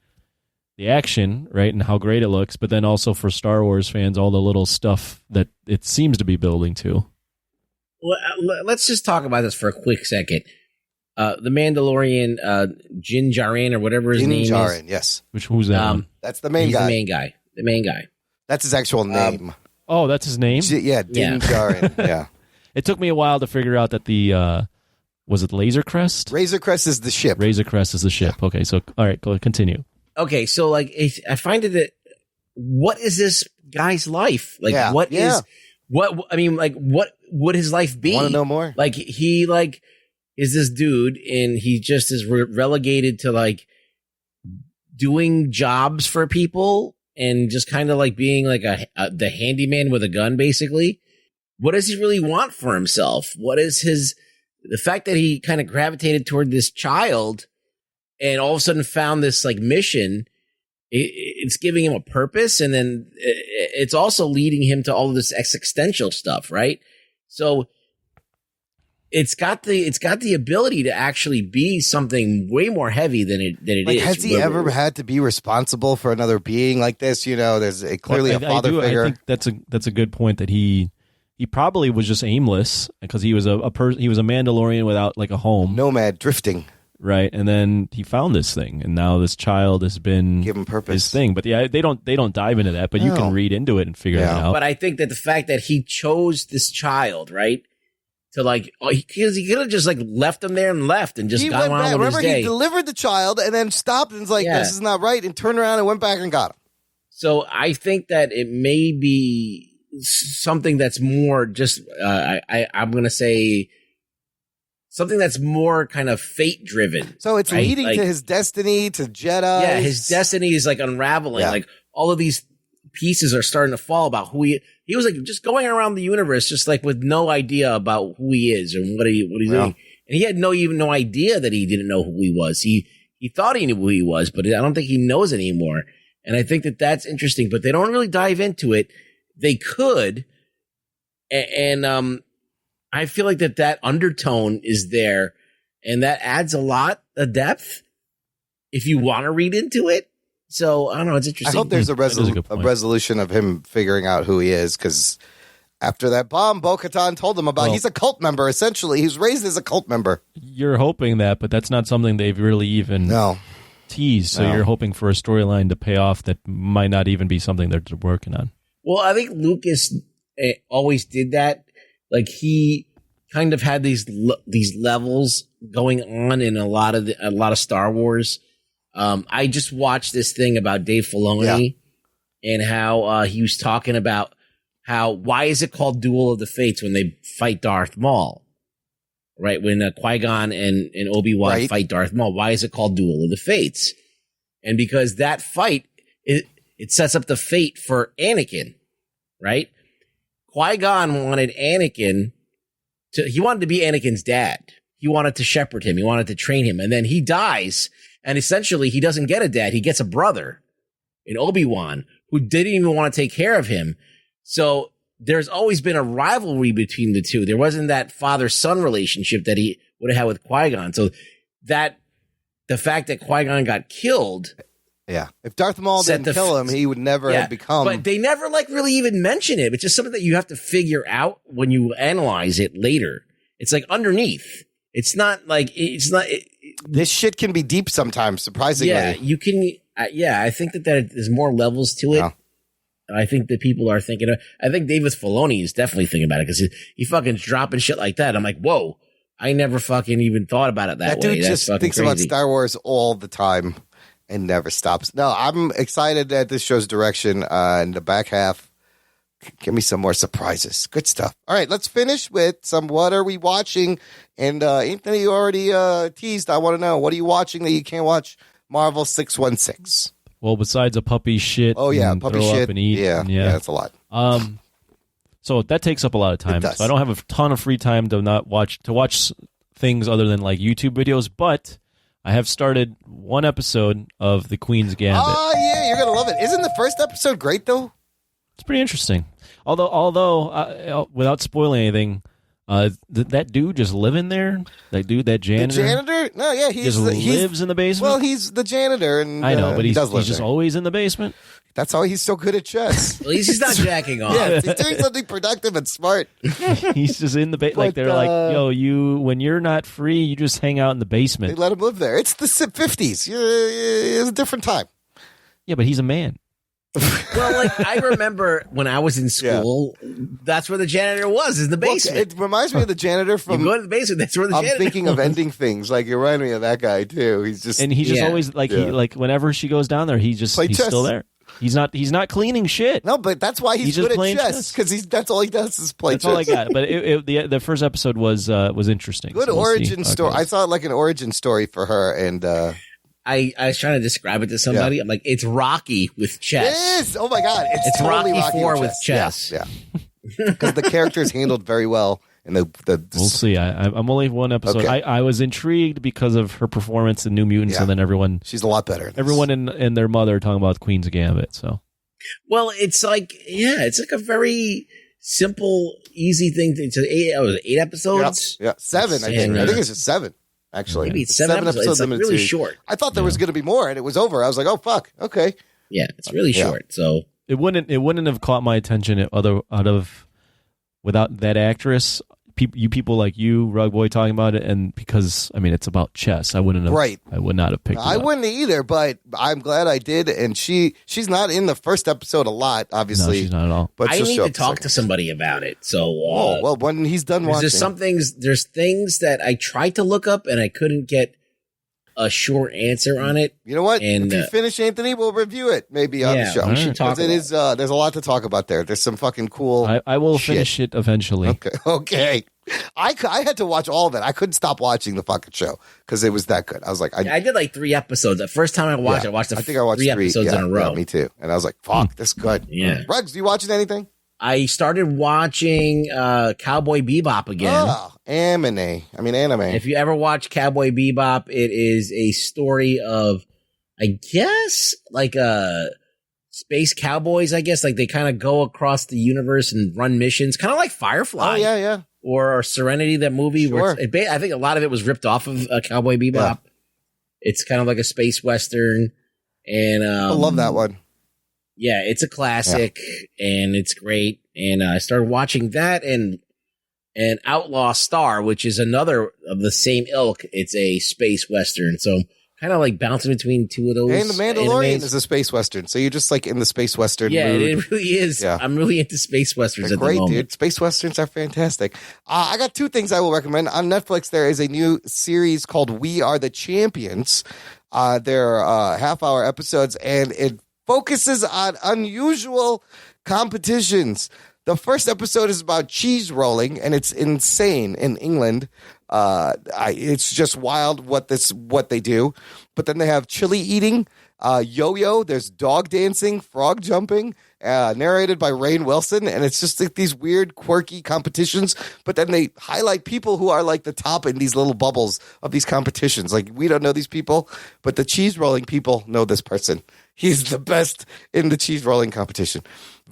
S4: the action, right, and how great it looks, but then also for Star Wars fans, all the little stuff that it seems to be building to.
S5: Well, let's just talk about this for a quick second. The Mandalorian, Din Djarin or whatever his name is.
S1: Din Djarin, yes.
S4: Who's that?
S1: That's the main guy.
S5: The main guy.
S1: That's his actual name.
S4: Oh, that's his name?
S1: Yeah, Din Djarin. Yeah.
S4: It took me a while to figure out that the was it Razor Crest?
S1: Razor Crest is the ship.
S4: Razor Crest is the ship. Yeah. Okay, so all right, go continue.
S5: Okay, so like I find it that what is this guy's life? Like what would his life be?
S1: I want to know more.
S5: Like he is this dude and he just is relegated to like doing jobs for people and just kind of like being like the handyman with a gun basically. What does he really want for himself? What is the fact that he kind of gravitated toward this child and all of a sudden found this like mission, it's giving him a purpose. And then it's also leading him to all of this existential stuff. Right. So it's got the ability to actually be something way more heavy than it is.
S1: Has he ever had to be responsible for another being like this? You know, there's clearly a father figure.
S4: I think that's a good point that he probably was just aimless because he was he was a Mandalorian without like a home.
S1: Nomad drifting.
S4: Right, and then he found this thing, and now this child has been
S1: given purpose.
S4: His thing. But yeah, they don't dive into that, but you can read into it and figure it out.
S5: But I think that the fact that he chose this child, right, to like, because he could have just like left him there and left and just got on with his day.
S1: He delivered the child and then stopped and was like, "This is not right," and turned around and went back and got him.
S5: So I think that it may be something that's more just, I'm going to say, something that's more kind of fate driven.
S1: So it's leading to his destiny, to Jedi.
S5: Yeah, his destiny is like unraveling. Yeah. Like all of these pieces are starting to fall about who he was like just going around the universe, just like with no idea about who he is and what he's doing. And he had no idea that he didn't know who he was. He thought he knew who he was, but I don't think he knows anymore. And I think that that's interesting, but they don't really dive into it. They could. And I feel like that undertone is there, and that adds a lot of depth if you want to read into it. So, I don't know. It's interesting.
S1: I hope there's a resolution of him figuring out who he is, because after that bomb Bo-Katan told him about, he's a cult member, essentially. He's raised as a cult member.
S4: You're hoping that, but that's not something they've really even teased. So you're hoping for a storyline to pay off that might not even be something they're working on.
S5: Well, I think Lucas always did that. Like he kind of had these levels going on in a lot of Star Wars. I just watched this thing about Dave Filoni and how he was talking about why is it called Duel of the Fates when they fight Darth Maul, right? When Qui-Gon and Obi-Wan fight Darth Maul, why is it called Duel of the Fates? And because that fight it sets up the fate for Anakin, right? Qui-Gon wanted Anakin he wanted to be Anakin's dad. He wanted to shepherd him. He wanted to train him. And then he dies. And essentially he doesn't get a dad. He gets a brother in Obi-Wan who didn't even want to take care of him. So there's always been a rivalry between the two. There wasn't that father-son relationship that he would have had with Qui-Gon. So that the fact that Qui-Gon got killed.
S1: Yeah. If Darth Maul didn't kill him, he would never have become.
S5: But they never like really even mention it. It's just something that you have to figure out when you analyze it later. It's like underneath. It's not like
S1: this shit can be deep sometimes, surprisingly.
S5: Yeah, you can. I think that there's more levels to it.
S1: Yeah.
S5: I think that people are thinking of, I think David Filoni is definitely thinking about it because he fucking dropping shit like that. I'm like, whoa, I never fucking even thought about it that way.
S1: Dude just thinks about Star Wars all the time and never stops. No, I'm excited at this show's direction in the back half. Give me some more surprises. Good stuff. All right, let's finish with some what are we watching? And Anthony, you already teased. I want to know, what are you watching that you can't watch? Marvel 616.
S4: Well, besides a puppy shit.
S1: Oh, yeah,
S4: and
S1: puppy
S4: throw
S1: shit.
S4: Up and eat.
S1: Yeah, that's a lot.
S4: So that takes up a lot of time. So I don't have a ton of free time to watch things other than like YouTube videos, but I have started one episode of The Queen's Gambit.
S1: Oh, yeah, you're going to love it. Isn't the first episode great, though?
S4: It's pretty interesting. Although without spoiling anything, that dude just living there? That dude, that janitor?
S1: The janitor? No, yeah. He
S4: lives in the basement?
S1: Well, he's the janitor. And
S4: I know, but he's
S1: just
S4: there. Always in the basement?
S1: That's how he's so good at chess.
S5: At least he's not jacking off.
S1: Yeah, he's doing something productive and smart.
S4: He's just in the basement. Like, they're like, yo, when you're not free, you just hang out in the basement.
S1: They let him live there. It's the 50s. It's a different time.
S4: Yeah, but he's a man.
S5: Well, like I remember when I was in school, that's where the janitor was, in the basement.
S1: It reminds me of the janitor from.
S5: You go to the basement. That's where the janitor.
S1: I'm thinking
S5: was.
S1: of ending things. Like you remind me of that guy too. He's just
S4: always like he like whenever she goes down there, he's still there. He's not cleaning shit.
S1: No, but that's why he's good at chess because that's all he does is play chess.
S4: That's all I got. But the first episode was interesting.
S1: Good origin story. I saw it like an origin story for her and.
S5: I was trying to describe it to somebody. I'm like, it's Rocky with chess.
S1: It is. Oh my god, it's
S5: totally
S1: Rocky
S5: 4 with chess.
S1: Yeah, because the character is handled very well. And
S4: we'll see. I'm only one episode.
S1: Okay.
S4: I was intrigued because of her performance in New Mutants, and then
S1: she's a lot better.
S4: Everyone and their mother talking about Queen's Gambit. So,
S5: well, it's like it's like a very simple, easy thing. It's 8 episodes.
S1: Yeah, 7. I think it's just 7. Actually,
S5: maybe it's 7 episodes. It's like really short.
S1: I thought there was going to be more, and it was over. I was like, "Oh fuck, okay."
S5: Yeah, it's really short. So
S4: it wouldn't have caught my attention without that actress. People like you, Rugboy, talking about it, and because it's about chess, I wouldn't have.
S1: Right.
S4: I would not have picked.
S1: I wouldn't either, but I'm glad I did. And she's not in the first episode a lot, obviously.
S4: No, she's not at all.
S1: But
S5: I need to talk to somebody about it. So,
S1: well, when he's done watching,
S5: there's things that I tried to look up and I couldn't get a short answer on it.
S1: You know what?
S5: And,
S1: if you finish, Anthony, we'll review it maybe on the show.
S5: We should talk.
S1: There's a lot to talk about there. There's some fucking cool.
S4: I will finish it eventually.
S1: Okay. I had to watch all of it. I couldn't stop watching the fucking show because it was that good. I was like,
S5: I did like 3 episodes. The first time I watched it, I think I watched 3 episodes in a row.
S1: Yeah, me too. And I was like, fuck, this is good.
S5: Yeah.
S1: Rugs, you watching anything?
S5: I started watching Cowboy Bebop again.
S1: Oh, anime.
S5: If you ever watch Cowboy Bebop, it is a story of, I guess, like space cowboys, I guess. Like they kind of go across the universe and run missions, kind of like Firefly.
S1: Oh, yeah.
S5: Or Serenity, that movie.
S1: Sure.
S5: Where I think a lot of it was ripped off of Cowboy Bebop. Yeah. It's kind of like a space western. And
S1: I love that one.
S5: Yeah, it's a classic and it's great. And I started watching that and Outlaw Star, which is another of the same ilk. It's a space western. So kind of like bouncing between two of those.
S1: And The Mandalorian
S5: animes.
S1: is a space western. So you're just like in the space western mood.
S5: It really is. Yeah. I'm really into space westerns
S1: They're
S5: at
S1: great,
S5: the moment.
S1: dude. Space westerns are fantastic. I got 2 things I will recommend. On Netflix, there is a new series called We Are the Champions. They're half-hour episodes, and it focuses on unusual competitions. The first episode is about cheese rolling, and it's insane in England. It's just wild what they do. But then they have chili eating, yo-yo. There's dog dancing, frog jumping, narrated by Rainn Wilson, and it's just like these weird, quirky competitions. But then they highlight people who are like the top in these little bubbles of these competitions. Like we don't know these people, but the cheese rolling people know this person. He's the best in the cheese rolling competition.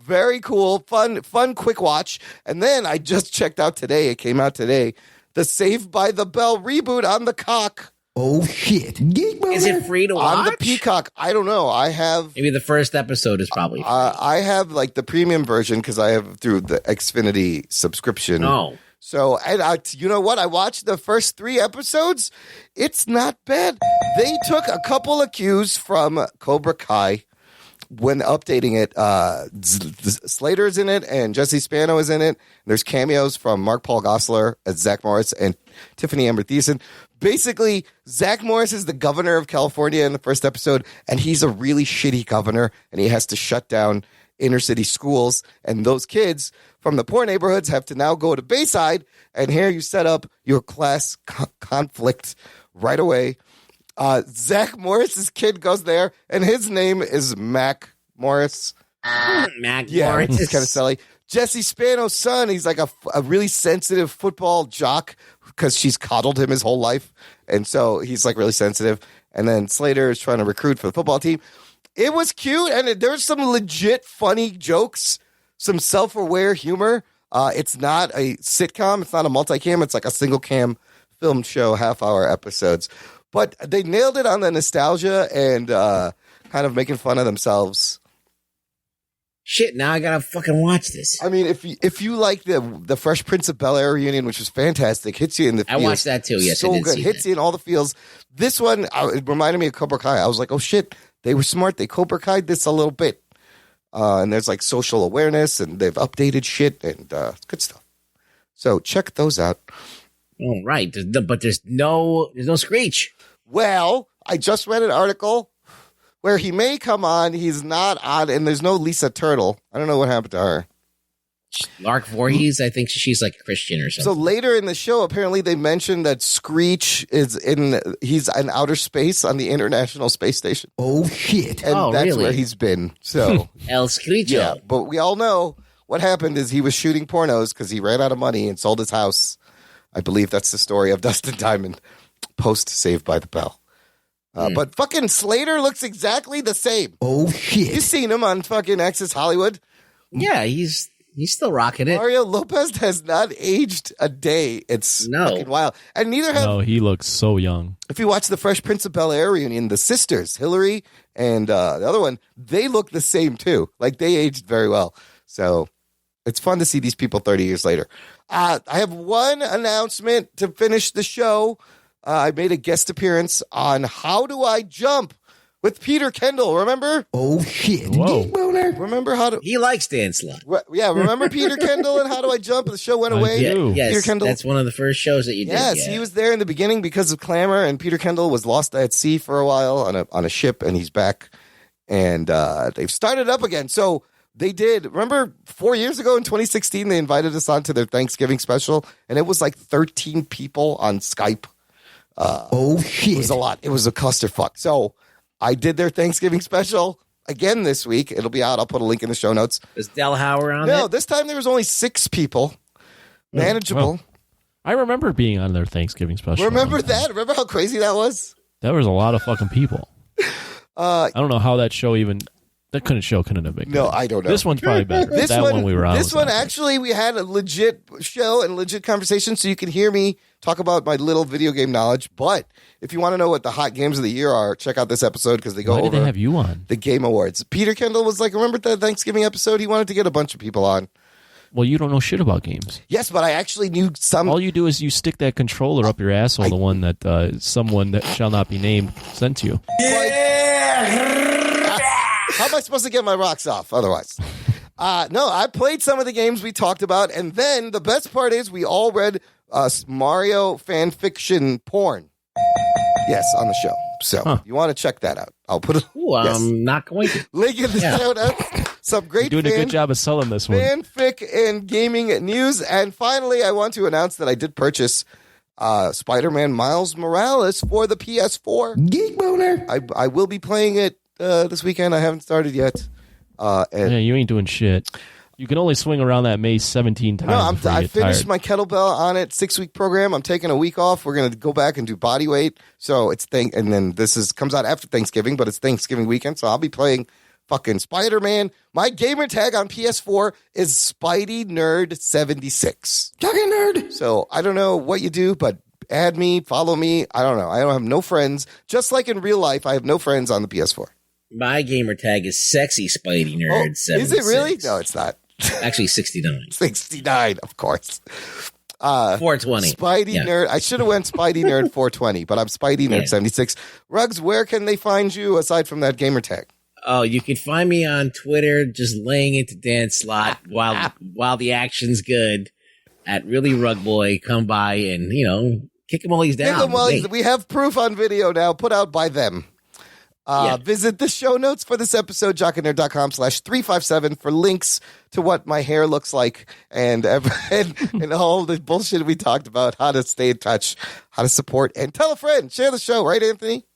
S1: Very cool, fun, quick watch. And then I just checked out today. It came out today. The Saved by the Bell reboot on the cock.
S6: Oh shit!
S5: Is it free to watch?
S1: On the Peacock? I don't know. I have
S5: maybe the first episode is probably free.
S1: I have like the premium version because I have through the Xfinity subscription.
S5: Oh.
S1: So, and you know what? I watched the first 3 episodes. It's not bad. They took a couple of cues from Cobra Kai when updating it. Slater's in it, and Jesse Spano is in it. There's cameos from Mark Paul Gosselaar as Zach Morris and Tiffany Amber Thiessen. Basically, Zach Morris is the governor of California in the first episode, and he's a really shitty governor, and he has to shut down inner city schools, and those kids from the poor neighborhoods have to now go to Bayside, and here you set up your class conflict right away. Zach Morris's kid goes there, and his name is Mac Morris.
S5: Mac
S1: Yeah,
S5: Morris.
S1: it's kind of silly. Jesse Spano's son, he's like a really sensitive football jock because she's coddled him his whole life, and so he's like really sensitive. And then Slater is trying to recruit for the football team. It was cute, and there's some legit funny jokes, some self-aware humor. It's not a sitcom. It's not a multicam. It's like a single-cam film show, half-hour episodes. But they nailed it on the nostalgia and kind of making fun of themselves.
S5: Shit, now I gotta fucking watch this.
S1: I mean, if you like the Fresh Prince of Bel-Air reunion, which was fantastic, hits you in the feels.
S5: I watched that too, yes.
S1: So
S5: I did
S1: good.
S5: see
S1: Hits
S5: that.
S1: you in all the feels. This one, it reminded me of Cobra Kai. I was like, oh shit, they were smart. They Cobra Kai'd this a little bit. And there's like social awareness, and they've updated shit, and good stuff. So check those out.
S5: All right, but there's no Screech.
S1: Well, I just read an article where he may come on. He's not on, and there's no Lisa Turtle. I don't know what happened to her.
S5: Lark Voorhees, I think she's like a Christian or something.
S1: So later in the show, apparently they mentioned that Screech he's in outer space on the International Space Station.
S6: Oh shit!
S1: And that's
S5: really?
S1: where he's been. So
S5: El Screecho.
S1: yeah, but we all know what happened is he was shooting pornos because he ran out of money and sold his house. I believe that's the story of Dustin Diamond post Saved by the Bell. But fucking Slater looks exactly the same.
S6: Oh shit!
S1: You seen him on fucking Access Hollywood?
S5: Yeah, he's still rocking it.
S1: Mario Lopez has not aged a day. It's fucking wild. And neither have.
S4: No, he looks so young.
S1: If you watch the Fresh Prince of Bel-Air reunion, the sisters, Hillary and the other one, they look the same too. Like they aged very well. So it's fun to see these people 30 years later. I have one announcement to finish the show. I made a guest appearance on How Do I Jump with Peter Kendall. Remember?
S6: Oh shit!
S4: Whoa.
S1: Remember how to?
S5: He likes Dan Slott.
S1: Yeah, remember Peter Kendall and How Do I Jump? The show went away.
S4: I do.
S5: Yes,
S1: Peter Kendall.
S5: that's one of the first shows that you did.
S1: Yes,
S5: yeah.
S1: he was there in the beginning because of Clamor, and Peter Kendall was lost at sea for a while on a ship, and he's back, and they've started up again. So they did. Remember 4 years ago in 2016, they invited us on to their Thanksgiving special, and it was like 13 people on Skype.
S6: Oh shit!
S1: It was a lot. It was a clusterfuck. So I did their Thanksgiving special again this week. It'll be out. I'll put a link in the show notes.
S5: Is Del Hauer on
S1: No,
S5: it?
S1: this time there was only 6 people. Manageable.
S4: Well, I remember being on their Thanksgiving special.
S1: Remember that? Remember how crazy that was?
S4: That was a lot of fucking people. I don't know how that show even. That couldn't have been.
S1: No,
S4: good.
S1: I don't know.
S4: This one's probably better. That one we were on.
S1: This one actually, we had a legit show and legit conversation, so you can hear me talk about my little video game knowledge. But if you want to know what the hot games of the year are, check out this episode because they go
S4: Why
S1: over
S4: did they have you on?
S1: the Game Awards. Peter Kendall was like, remember the Thanksgiving episode? He wanted to get a bunch of people on.
S4: Well, you don't know shit about games.
S1: Yes, but I actually knew some.
S4: All you do is you stick that controller up your asshole, the one that someone that shall not be named sent to you.
S1: How am I supposed to get my rocks off otherwise? No, I played some of the games we talked about, and then the best part is we all read Mario fan fiction porn. Yes, on the show. So you want to check that out. I'll put a
S5: I'm not going to.
S1: link in the show notes. Some great
S4: You're doing a good job of selling this one.
S1: fanfic and gaming news. And finally, I want to announce that I did purchase Spider-Man Miles Morales for the PS4.
S6: Geek boner.
S1: I will be playing it this weekend. I haven't started yet.
S4: Yeah, you ain't doing shit. You can only swing around that maze 17 times.
S1: No,
S4: before you
S1: I
S4: get
S1: finished
S4: tired.
S1: my kettlebell on it 6-week program. I'm taking a week off. We're going to go back and do body weight. So it's and then this comes out after Thanksgiving, but it's Thanksgiving weekend. So I'll be playing fucking Spider-Man. My gamer tag on PS4 is Spidey Nerd 76.
S6: Talking nerd.
S1: So I don't know what you do, but add me, follow me. I don't know. I don't have no friends. Just like in real life, I have no friends on the PS4.
S5: My gamer tag is Sexy Spidey Nerd 76.
S1: Is it really? No, it's not.
S5: Actually, 69.
S1: 69, of course.
S5: 420.
S1: Spidey Nerd. I should have went Spidey Nerd 420, but I'm Spidey Nerd 76. Ruggs, where can they find you aside from that gamer tag?
S5: Oh, you can find me on Twitter just laying into Dan Slott while the action's good at Really Rugboy. Come by and, kick him while he's down.
S1: Kick him while we have proof on video now put out by them. Visit the show notes for this episode, jockandnerd.com/357 for links to what my hair looks like and all the bullshit we talked about, how to stay in touch, how to support, and tell a friend. Share the show, right, Anthony?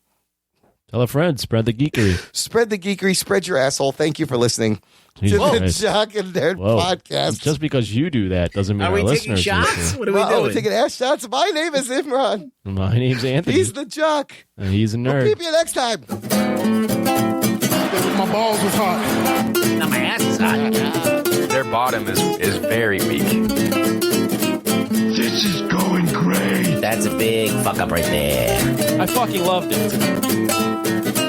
S4: Tell a friend. Spread the geekery.
S1: Spread the geekery. Spread your asshole. Thank you for listening to the Jock and Nerd podcast.
S4: Just because you do that doesn't mean
S5: our listeners do. Are we taking shots? What are we doing?
S1: We're taking ass shots. My name is Imran.
S4: My name's Anthony.
S1: He's the Jock.
S4: And he's a nerd.
S1: We'll keep you next time.
S17: My balls was hot.
S5: Now my ass is hot.
S19: Their bottom is very weak.
S17: This is going great.
S5: That's a big fuck up right there.
S4: I fucking loved it.